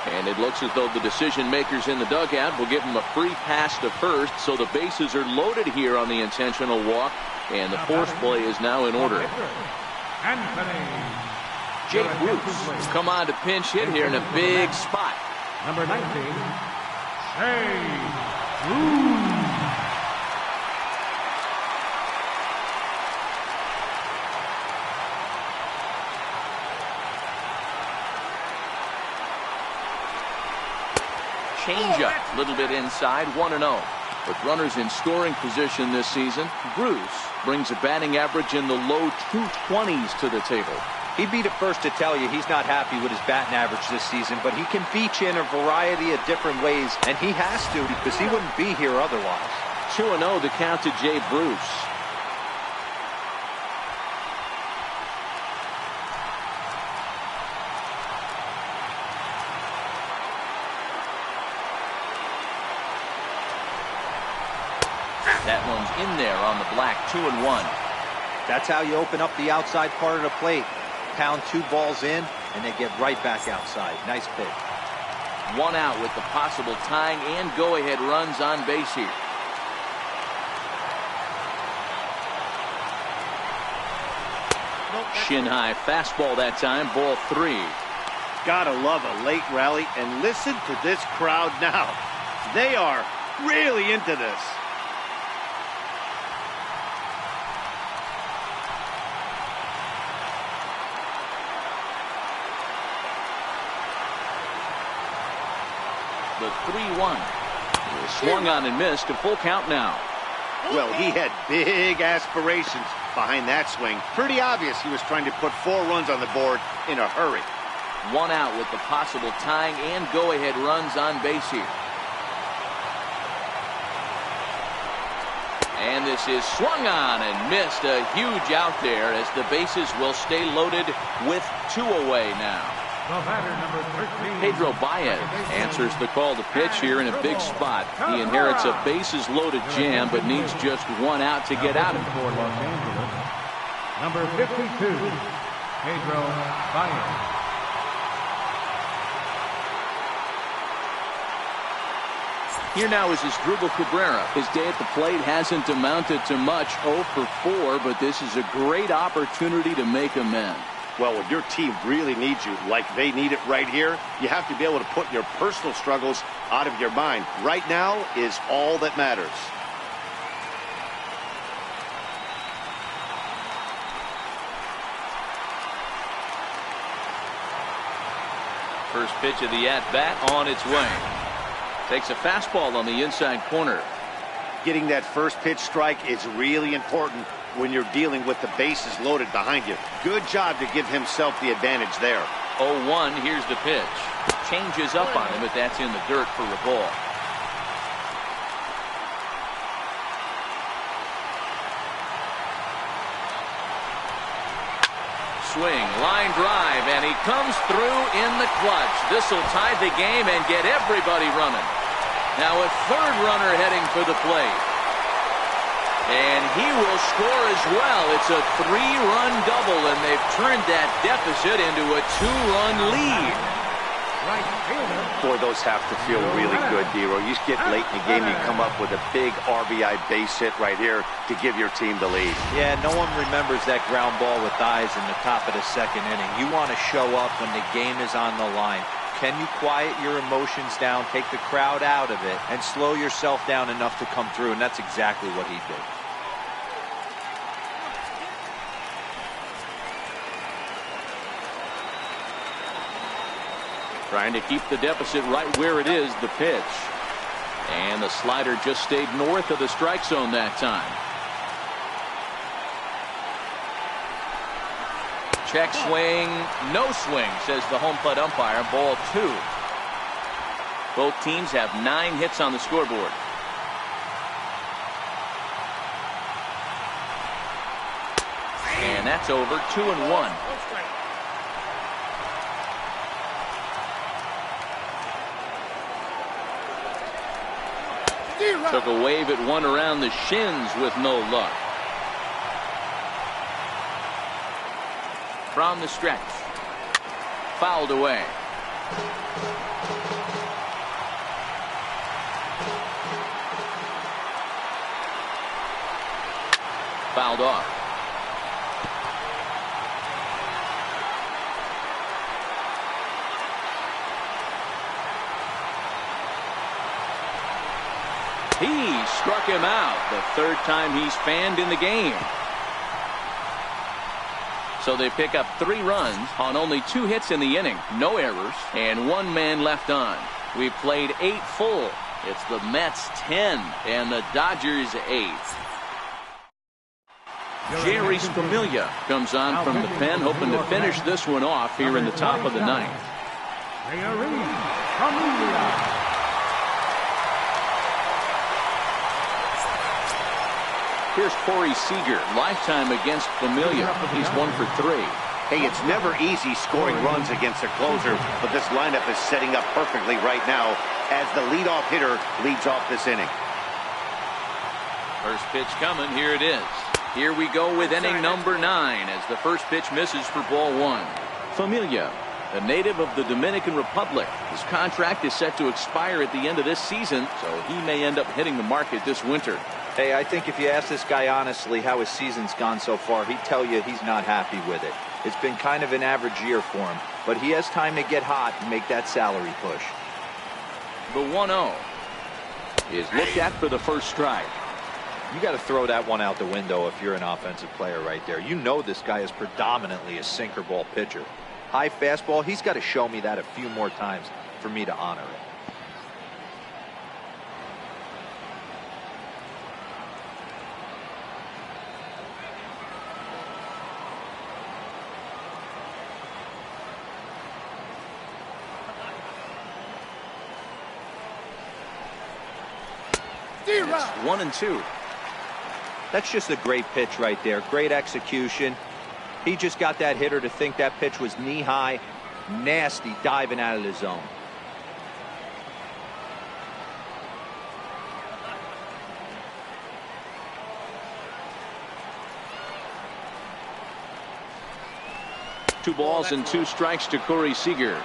And it looks as though the decision makers in the dugout will give him a free pass to first, so the bases are loaded here on the intentional walk, and the force play is now in order. Jake Bruce come on to pinch hit here in a big spot. Number 19, Jake Bruce. Changeup, a little bit inside, 1-0. With runners in scoring position this season, Bruce brings a batting average in the low 220s to the table. He'd be the first to tell you he's not happy with his batting average this season, but he can beat you in a variety of different ways, and he has to because he wouldn't be here otherwise. 2-0 to count to Jay Bruce. That one's in there on the black, 2-1. That's how you open up the outside part of the plate. Pound 2 balls in, and they get right back outside. Nice pitch. 1 out with the possible tying and go-ahead runs on base here. Shin-high fastball that time, ball 3. Gotta love a late rally, and listen to this crowd now. They are really into this. The 3-1. Swung on and missed. A full count now. Well, he had big aspirations behind that swing. Pretty obvious he was trying to put 4 runs on the board in a hurry. 1 out with the possible tying and go-ahead runs on base here. And this is swung on and missed. A huge out there as the bases will stay loaded with 2 away now. The batter, number 13. Pedro Baez answers the call to pitch here in a big spot. He inherits a bases loaded jam but needs just 1 out to get out of it. For Los Angeles, number 52, Pedro Baez. Here now is Asdrubal Cabrera. His day at the plate hasn't amounted to much, 0 for 4, but this is a great opportunity to make amends. Well, when your team really needs you, like they need it right here, you have to be able to put your personal struggles out of your mind. Right now is all that matters. First pitch of the at-bat on its way. Takes a fastball on the inside corner. Getting that first pitch strike is really important when you're dealing with the bases loaded behind you. Good job to give himself the advantage there. 0-1, here's the pitch. Changes up on him, but that's in the dirt for a ball. Swing, line drive, and he comes through in the clutch. This will tie the game and get everybody running. Now a third runner heading for the plate. And he will score as well. It's a 3-run double, and they've turned that deficit into a 2-run lead. Boy, those have to feel really good, Dero. You get late in the game, you come up with a big RBI base hit right here to give your team the lead. Yeah, no one remembers that ground ball with eyes in the top of the second inning. You want to show up when the game is on the line. Can you quiet your emotions down, take the crowd out of it, and slow yourself down enough to come through? And that's exactly what he did. Trying to keep the deficit right where it is, the pitch. And the slider just stayed north of the strike zone that time. Check swing, no swing, says the home plate umpire. Ball 2. Both teams have 9 hits on the scoreboard. And that's over. 2-1. Took a wave at one around the shins with no luck. From the stretch. Fouled away. Fouled off. He struck him out, the third time he's fanned in the game. So they pick up 3 runs on only 2 hits in the inning, no errors, and 1 man left on. We've played 8 full. It's the Mets 10 and the Dodgers 8. Jerry Familia comes on from the pen, hoping to finish this one off here in the top of the ninth. Here's Corey Seager, lifetime against Familia. He's 1 for 3. Hey, it's never easy scoring runs against a closer, but this lineup is setting up perfectly right now as the leadoff hitter leads off this inning. First pitch coming. Here it is. Here we go with inning number 9 as the first pitch misses for ball 1. Familia, a native of the Dominican Republic. His contract is set to expire at the end of this season, so he may end up hitting the market this winter. Hey, I think if you ask this guy honestly how his season's gone so far, he'd tell you he's not happy with it. It's been kind of an average year for him, but he has time to get hot and make that salary push. The 1-0 is looked at for the first strike. You got to throw that one out the window if you're an offensive player right there. You know this guy is predominantly a sinker ball pitcher. High fastball, he's got to show me that a few more times for me to honor it. It's 1-2. That's just a great pitch right there. Great execution. He just got that hitter to think that pitch was knee high. Nasty diving out of the zone. Two balls and 2 strikes to Corey Seager.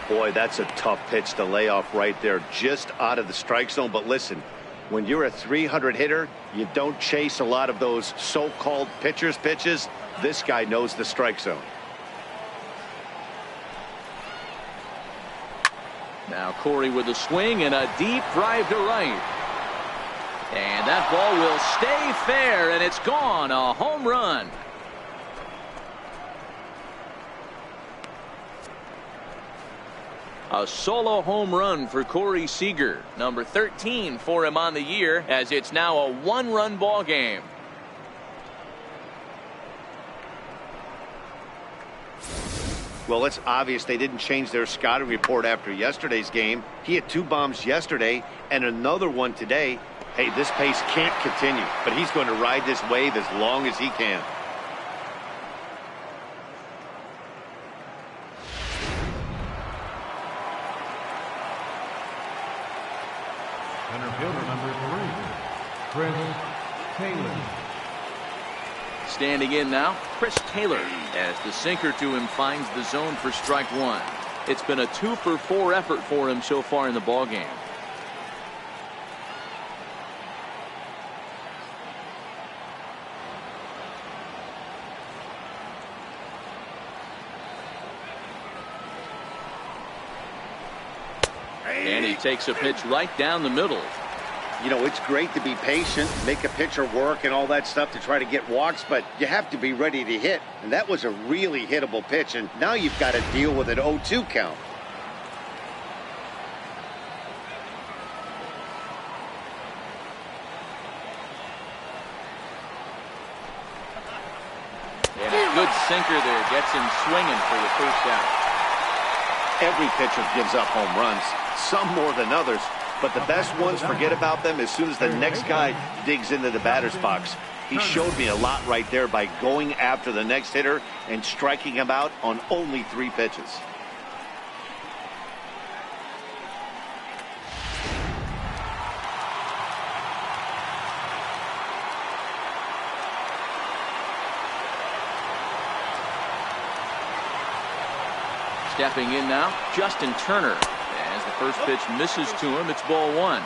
Boy, that's a tough pitch to lay off right there, just out of the strike zone. But listen, when you're a 300 hitter, you don't chase a lot of those so-called pitcher's pitches. This guy knows the strike zone. Now Corey with a swing and a deep drive to right. And that ball will stay fair, and it's gone. A home run. A solo home run for Corey Seager, number 13 for him on the year, as it's now a 1-run ball game. Well, it's obvious they didn't change their scouting report after yesterday's game. He had 2 bombs yesterday and another one today. Hey, this pace can't continue, but he's going to ride this wave as long as he can. Center fielder number 3, Chris Taylor. Standing in now, Chris Taylor, as the sinker to him finds the zone for strike 1. It's been a 2 for 4 effort for him so far in the ball game. And he takes a pitch right down the middle. You know, it's great to be patient, make a pitcher work and all that stuff to try to get walks, but you have to be ready to hit. And that was a really hittable pitch, and now you've got to deal with an 0-2 count. And a good sinker there gets him swinging for the first out. Every pitcher gives up home runs, some more than others, but the best ones forget about them as soon as the next guy digs into the batter's box. He showed me a lot right there by going after the next hitter and striking him out on only 3 pitches. Stepping in now, Justin Turner. As the first pitch misses to him, it's ball 1.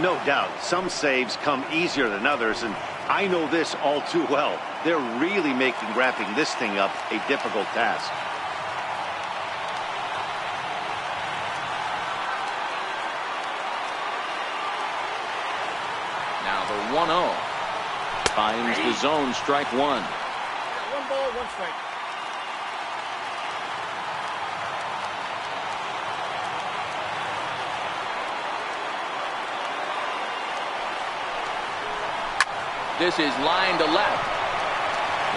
No doubt, some saves come easier than others, and I know this all too well. They're really making wrapping this thing up a difficult task. Now the 1-0 finds the zone, strike 1. 1 ball, 1 strike. This is line to left.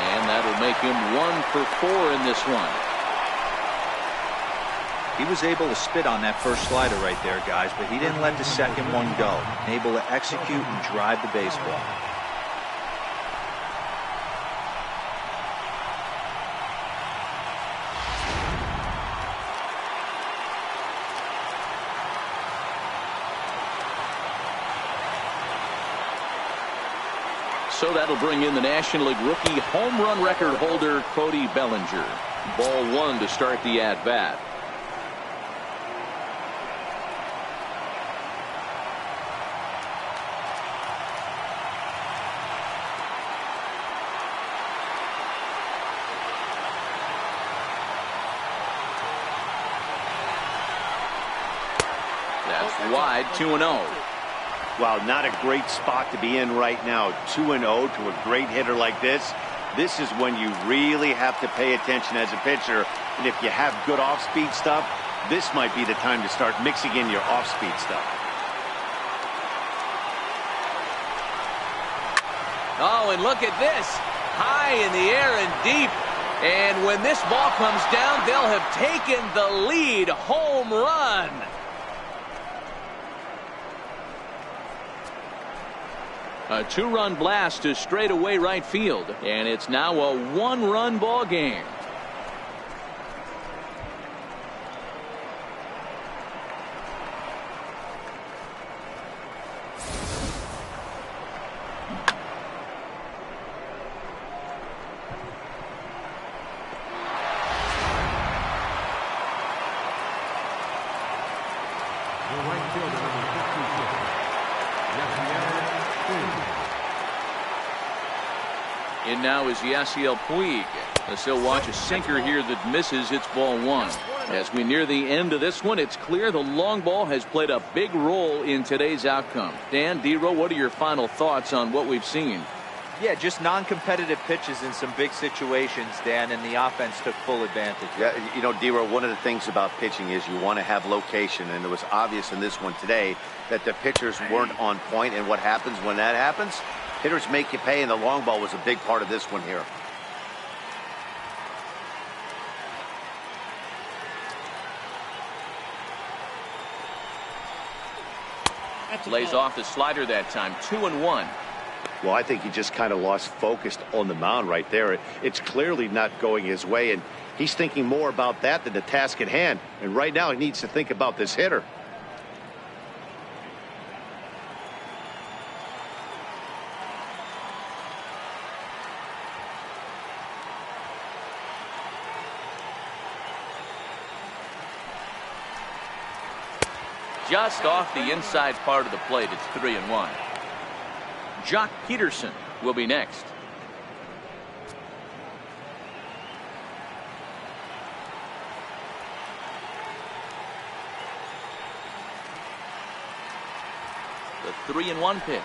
And that'll make him 1 for 4 in this one. He was able to spit on that first slider right there, guys, but he didn't let the second one go. Able to execute and drive the baseball. So that'll bring in the National League rookie home run record holder Cody Bellinger. Ball 1 to start the at-bat. That's wide, 2-0. Wow, not a great spot to be in right now. 2-0 to a great hitter like this. This is when you really have to pay attention as a pitcher. And if you have good off-speed stuff, this might be the time to start mixing in your off-speed stuff. Oh, and look at this. High in the air and deep. And when this ball comes down, they'll have taken the lead. Home run. A 2-run blast to straightaway right field, and it's now a 1-run ball game. In now is Yasiel Puig. As he'll watch a sinker here that misses. It's ball 1. As we near the end of this one, it's clear the long ball has played a big role in today's outcome. Dan, D-Row, what are your final thoughts on what we've seen? Yeah, just non-competitive pitches in some big situations, Dan, and the offense took full advantage. Yeah, you know, D-Row, one of the things about pitching is you want to have location, and it was obvious in this one today that the pitchers weren't on point, and what happens when that happens? Hitters make you pay, and the long ball was a big part of this one here. Lays off the slider that time. 2-1. Well, I think he just kind of lost focus on the mound right there. It's clearly not going his way, and he's thinking more about that than the task at hand. And right now he needs to think about this hitter. Just off the inside part of the plate. It's 3-1. Jock Peterson will be next. The 3-1 pitch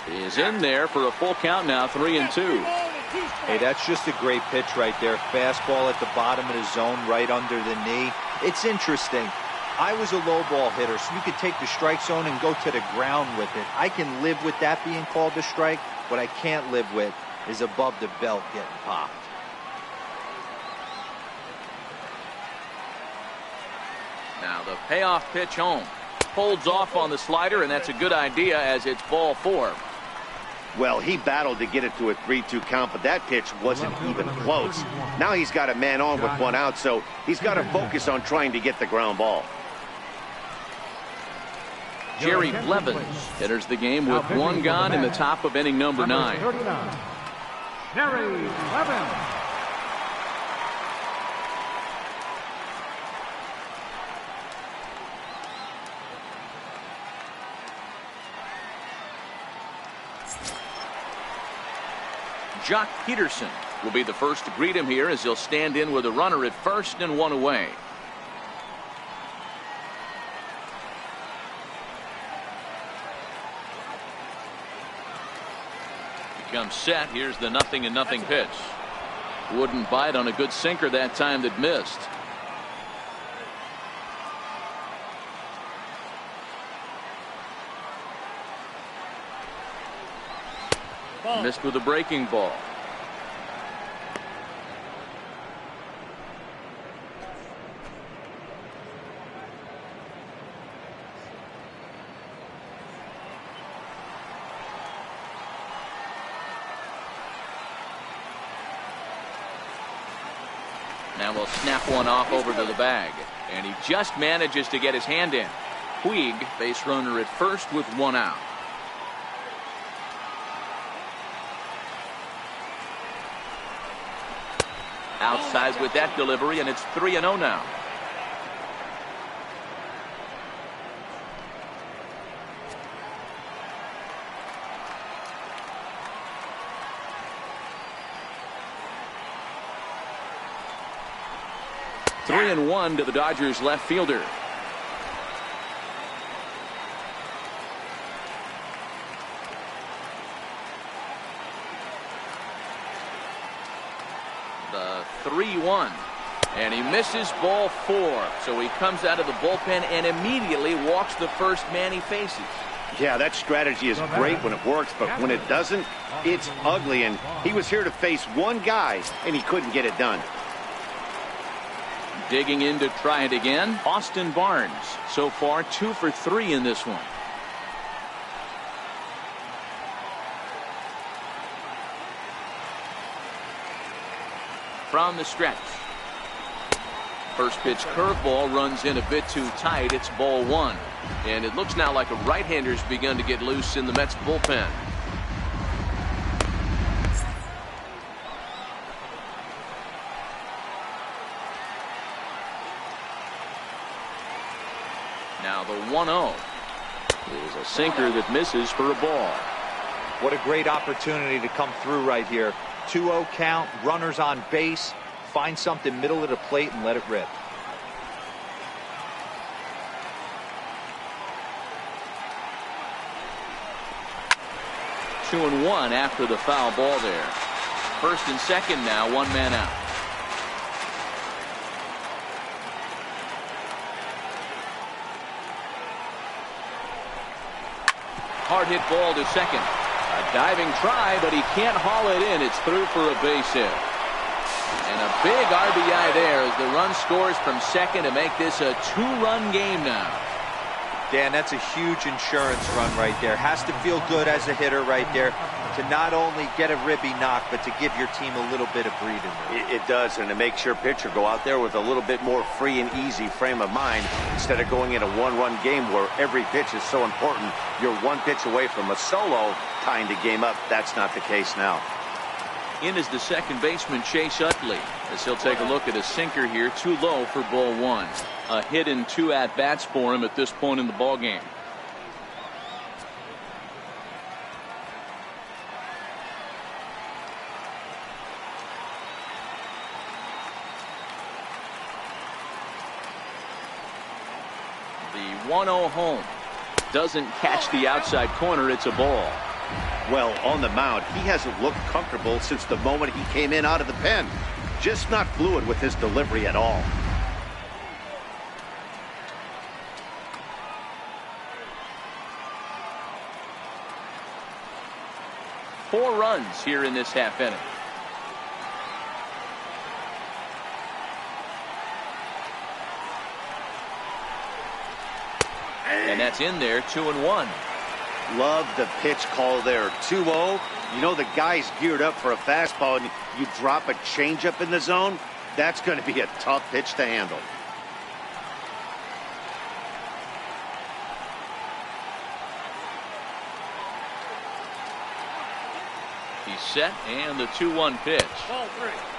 is in there for a full count now. 3-2. Hey, that's just a great pitch right there. Fastball at the bottom of the zone, right under the knee. It's interesting. I was a low ball hitter, so you could take the strike zone and go to the ground with it. I can live with that being called a strike. What I can't live with is above the belt getting popped. Now the payoff pitch home. Holds off on the slider, and that's a good idea as it's ball 4. Well, he battled to get it to a 3-2 count, but that pitch wasn't even close. Now he's got a man on with 1 out, so he's got to focus on trying to get the ground ball. Jerry Blevins enters the game with 1 gone in the top of inning number 9. Jerry Blevins. Jock Peterson will be the first to greet him here as he'll stand in with a runner at first and 1 away. Comes set. Here's the 0-0 pitch. Wouldn't bite on a good sinker that time that missed. Missed with a breaking ball. Now we'll snap one off over to the bag. And he just manages to get his hand in. Puig, base runner at first with one out. Outside with that delivery, and it's 3-0 now. Three and one to the Dodgers left fielder. The 3-1, and he misses ball 4. So he comes out of the bullpen and immediately walks the first man he faces. Yeah, that strategy is great when it works, but when it doesn't, it's ugly. And he was here to face one guy, and he couldn't get it done. Digging in to try it again, Austin Barnes. So far 2 for 3 in this one. From the stretch. First pitch curveball runs in a bit too tight. It's ball 1. And it looks now like a right-hander's begun to get loose in the Mets bullpen. Now the 1-0 is a sinker that misses for a ball. What a great opportunity to come through right here. 2-0 count, runners on base. Find something middle of the plate and let it rip. Two and one after the foul ball there. First and second now, one man out. Hard hit ball to second. A diving try, but he can't haul it in. It's through for a base hit. And a big RBI there as the run scores from second to make this a 2-run game now. Dan, that's a huge insurance run right there. Has to feel good as a hitter right there to not only get a ribby knock, but to give your team a little bit of breathing room. It does, and it makes your pitcher go out there with a little bit more free and easy frame of mind instead of going in a one-run game where every pitch is so important. You're one pitch away from a solo tying the game up. That's not the case now. In is the second baseman, Chase Utley, as he'll take a look at a sinker here, too low for ball 1. A hit in 2 at-bats for him at this point in the ballgame. The 1-0 home doesn't catch the outside corner. It's a ball. Well, on the mound, he hasn't looked comfortable since the moment he came in out of the pen. Just not fluid with his delivery at all. Four runs here in this half inning. And that's in there, 2-1. Love the pitch call there. 2-0. You know the guy's geared up for a fastball, and you drop a changeup in the zone. That's going to be a tough pitch to handle. He's set, and the 2-1 pitch. Ball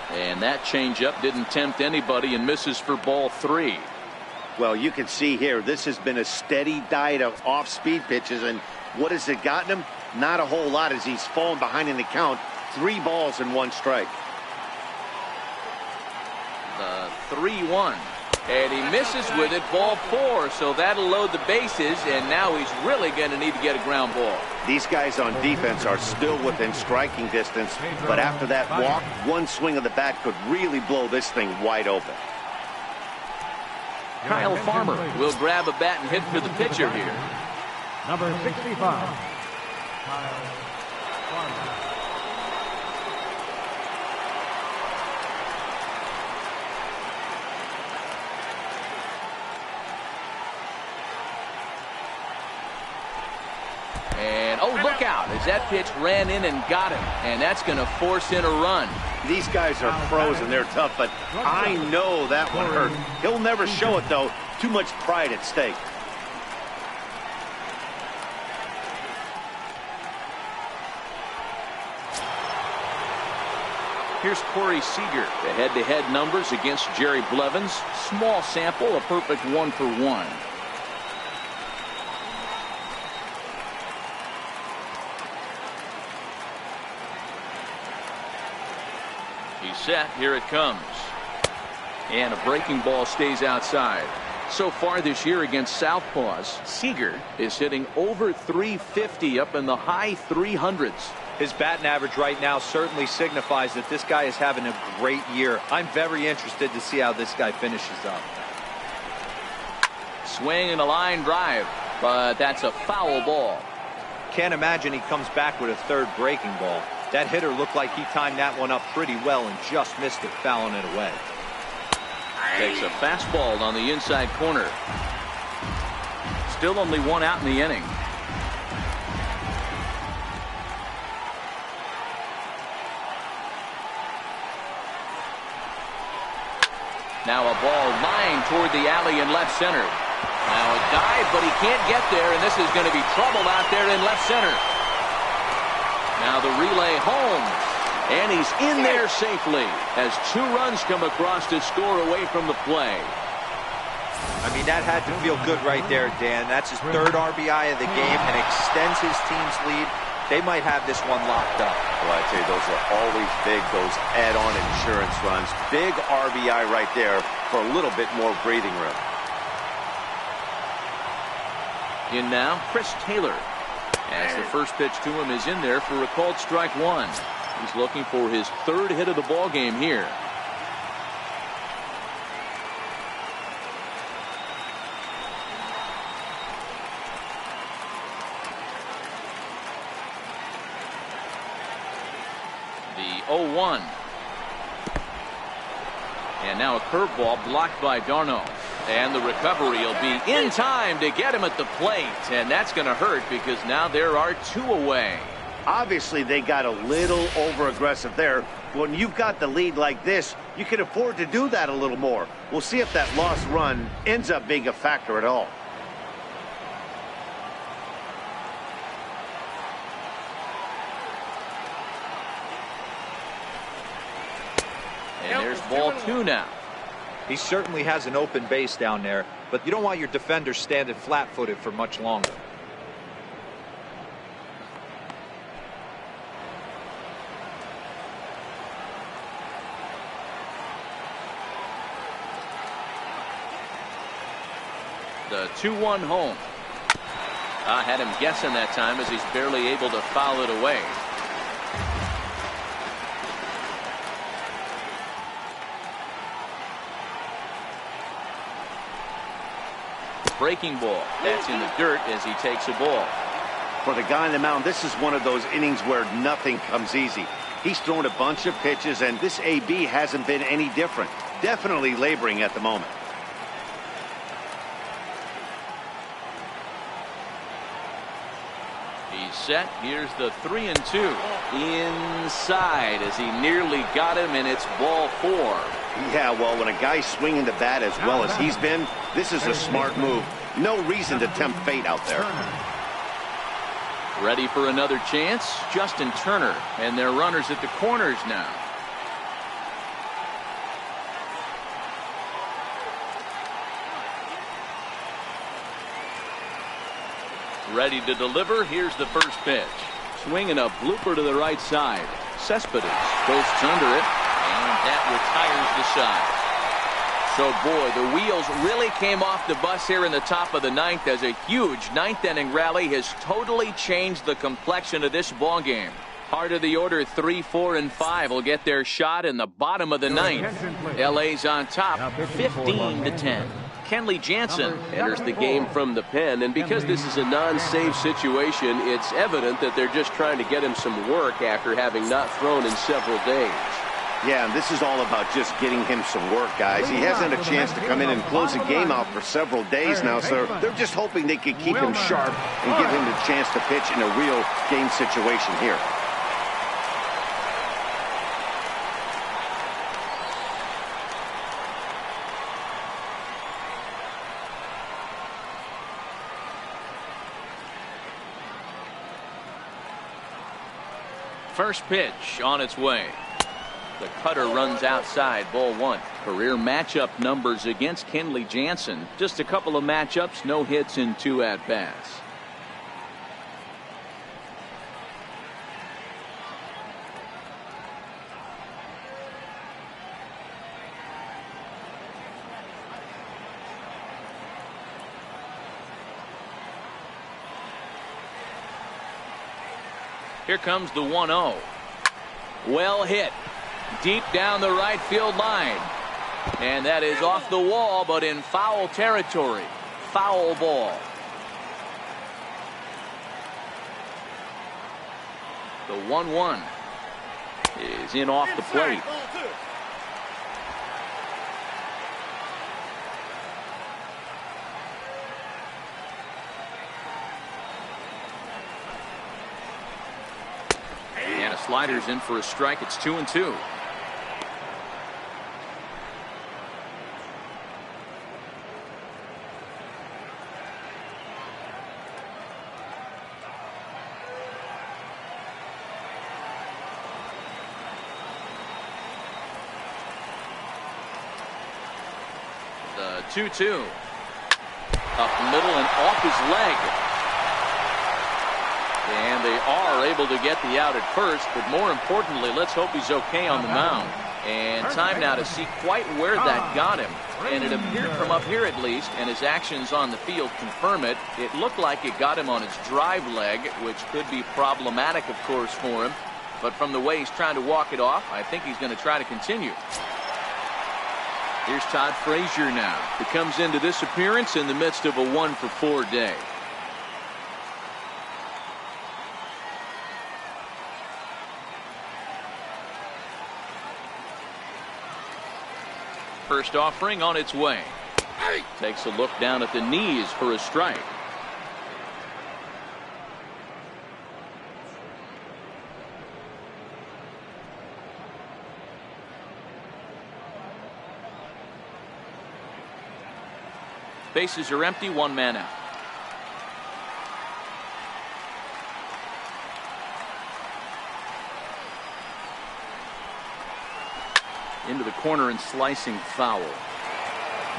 3. And that changeup didn't tempt anybody and misses for ball 3. Well, you can see here, this has been a steady diet of off-speed pitches, and what has it gotten him? Not a whole lot as he's fallen behind in the count. 3 balls and 1 strike. The 3-1. And he misses with it, ball 4, so that'll load the bases, and now he's really going to need to get a ground ball. These guys on defense are still within striking distance, but after that walk, one swing of the bat could really blow this thing wide open. Kyle Farmer will grab a bat and hit for the pitcher here. Number 65, Kyle Farmer. And, oh, look out, as that pitch ran in and got him. And that's going to force in a run. These guys are pros and they're tough, but I know that one hurt. He'll never show it, though. Too much pride at stake. Here's Corey Seager. The head-to-head numbers against Jerry Blevins. Small sample, a perfect 1-for-1. He's set. Here it comes. And a breaking ball stays outside. So far this year against Southpaws, Seager is hitting over 350 up in the high 300s. His batting average right now certainly signifies that this guy is having a great year. I'm very interested to see how this guy finishes up. Swing and a line drive, but that's a foul ball. Can't imagine he comes back with a third breaking ball. That hitter looked like he timed that one up pretty well and just missed it, fouling it away. Takes a fastball on the inside corner. Still only one out in the inning. Now a ball lined toward the alley in left center. Now a dive, but he can't get there, and this is going to be trouble out there in left center. Now the relay home, and he's in there safely as 2 runs come across to score away from the play. I mean, that had to feel good right there, Dan. That's his 3rd RBI of the game and extends his team's lead. They might have this one locked up. Well, I tell you, those are always big, those add-on insurance runs. Big RBI right there for a little bit more breathing room. In now, Chris Taylor. As the first pitch to him is in there for a called strike 1. He's looking for his 3rd hit of the ball game here. The 0-1. And now a curveball blocked by Darno. And the recovery will be in time to get him at the plate. And that's going to hurt because now there are 2 away. Obviously, they got a little over-aggressive there. When you've got the lead like this, you can afford to do that a little more. We'll see if that lost run ends up being a factor at all. And there's ball 2 now. He certainly has an open base down there, but you don't want your defender standing flat-footed for much longer. The 2-1 home. I had him guessing that time as he's barely able to foul it away. Breaking ball. That's in the dirt as he takes a ball. For the guy on the mound, this is one of those innings where nothing comes easy. He's thrown a bunch of pitches, and this AB hasn't been any different. Definitely laboring at the moment. He's set. Here's the 3-2. Inside as he nearly got him, and it's ball 4. Yeah, well, when a guy's swinging the bat as well as he's been, this is a smart move. No reason to tempt fate out there. Ready for another chance? Justin Turner, and their runners at the corners now. Ready to deliver. Here's the first pitch. Swinging a blooper to the right side. Cespedes goes under it. And that retires the side. So, boy, the wheels really came off the bus here in the top of the 9th as a huge 9th inning rally has totally changed the complexion of this ball game. Heart of the order 3, 4, and 5 will get their shot in the bottom of the 9th. LA's on top 15-10. Kenley Jansen enters the game from the pen, and because this is a non-save situation, it's evident that they're just trying to get him some work after having not thrown in several days. Yeah, and this is all about just getting him some work, guys. He hasn't had a chance to come in and close the game out for several days now, so they're just hoping they could keep him sharp and give him the chance to pitch in a real game situation here. First pitch on its way. The cutter runs outside, ball one. Career matchup numbers against Kenley Jansen. Just a couple of matchups, no hits in 2 at-bats. Here comes the 1-0. Well hit. Deep down the right field line. And that is off the wall, but in foul territory. Foul ball. The 1-1 is in off the plate. And a slider's in for a strike. It's 2-2. The 2-2. Up middle and off his leg. And they are able to get the out at first, but more importantly, let's hope he's okay on the mound. And time now to see quite where that got him. And it appeared from up here at least, and his actions on the field confirm it. It looked like it got him on his drive leg, which could be problematic, of course, for him. But from the way he's trying to walk it off, I think he's going to try to continue. Here's Todd Frazier now, who comes into this appearance in the midst of a 1-for-4 day. First offering on its way. Takes a look down at the knees for a strike. Bases are empty, 1 man out. Into the corner and slicing foul.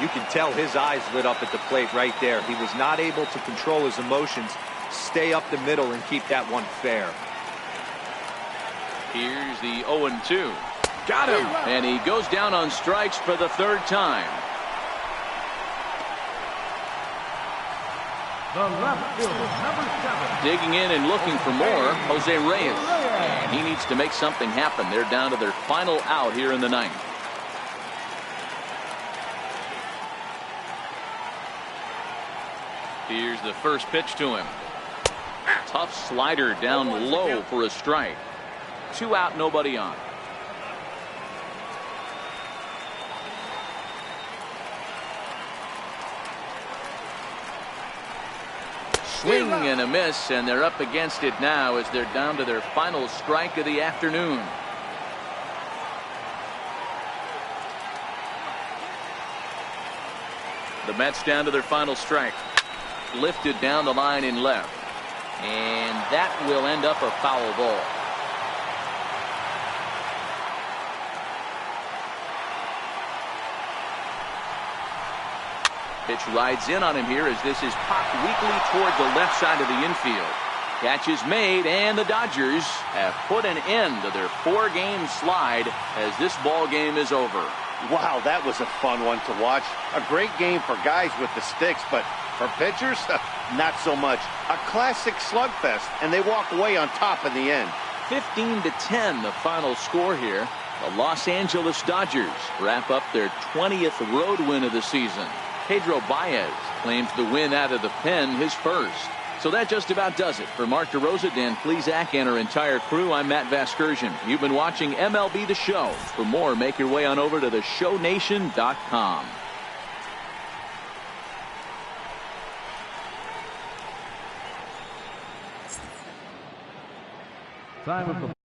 You can tell his eyes lit up at the plate right there. He was not able to control his emotions, stay up the middle and keep that one fair. Here's the 0-2. Got him. And he goes down on strikes for the 3rd time. The left fielder, number 7. Digging in and looking for more, Jose Reyes. And he needs to make something happen. They're down to their final out here in the 9th. Here's the first pitch to him. Tough slider down low for a strike. 2 out, nobody on. Swing and a miss, and they're up against it now as they're down to their final strike of the afternoon. The Mets down to their final strike. Lifted down the line in left. And that will end up a foul ball. Pitch rides in on him here as this is popped weakly toward the left side of the infield. Catch is made, and the Dodgers have put an end to their 4-game slide as this ball game is over. Wow, that was a fun one to watch. A great game for guys with the sticks, but for pitchers, not so much. A classic slugfest, and they walk away on top in the end. 15-10 the final score here. The Los Angeles Dodgers wrap up their 20th road win of the season. Pedro Baez claims the win out of the pen, his first. So that just about does it. For Mark DeRosa, Dan Plesac, and our entire crew, I'm Matt Vasgersian. You've been watching MLB The Show. For more, make your way on over to theshownation.com. Time of the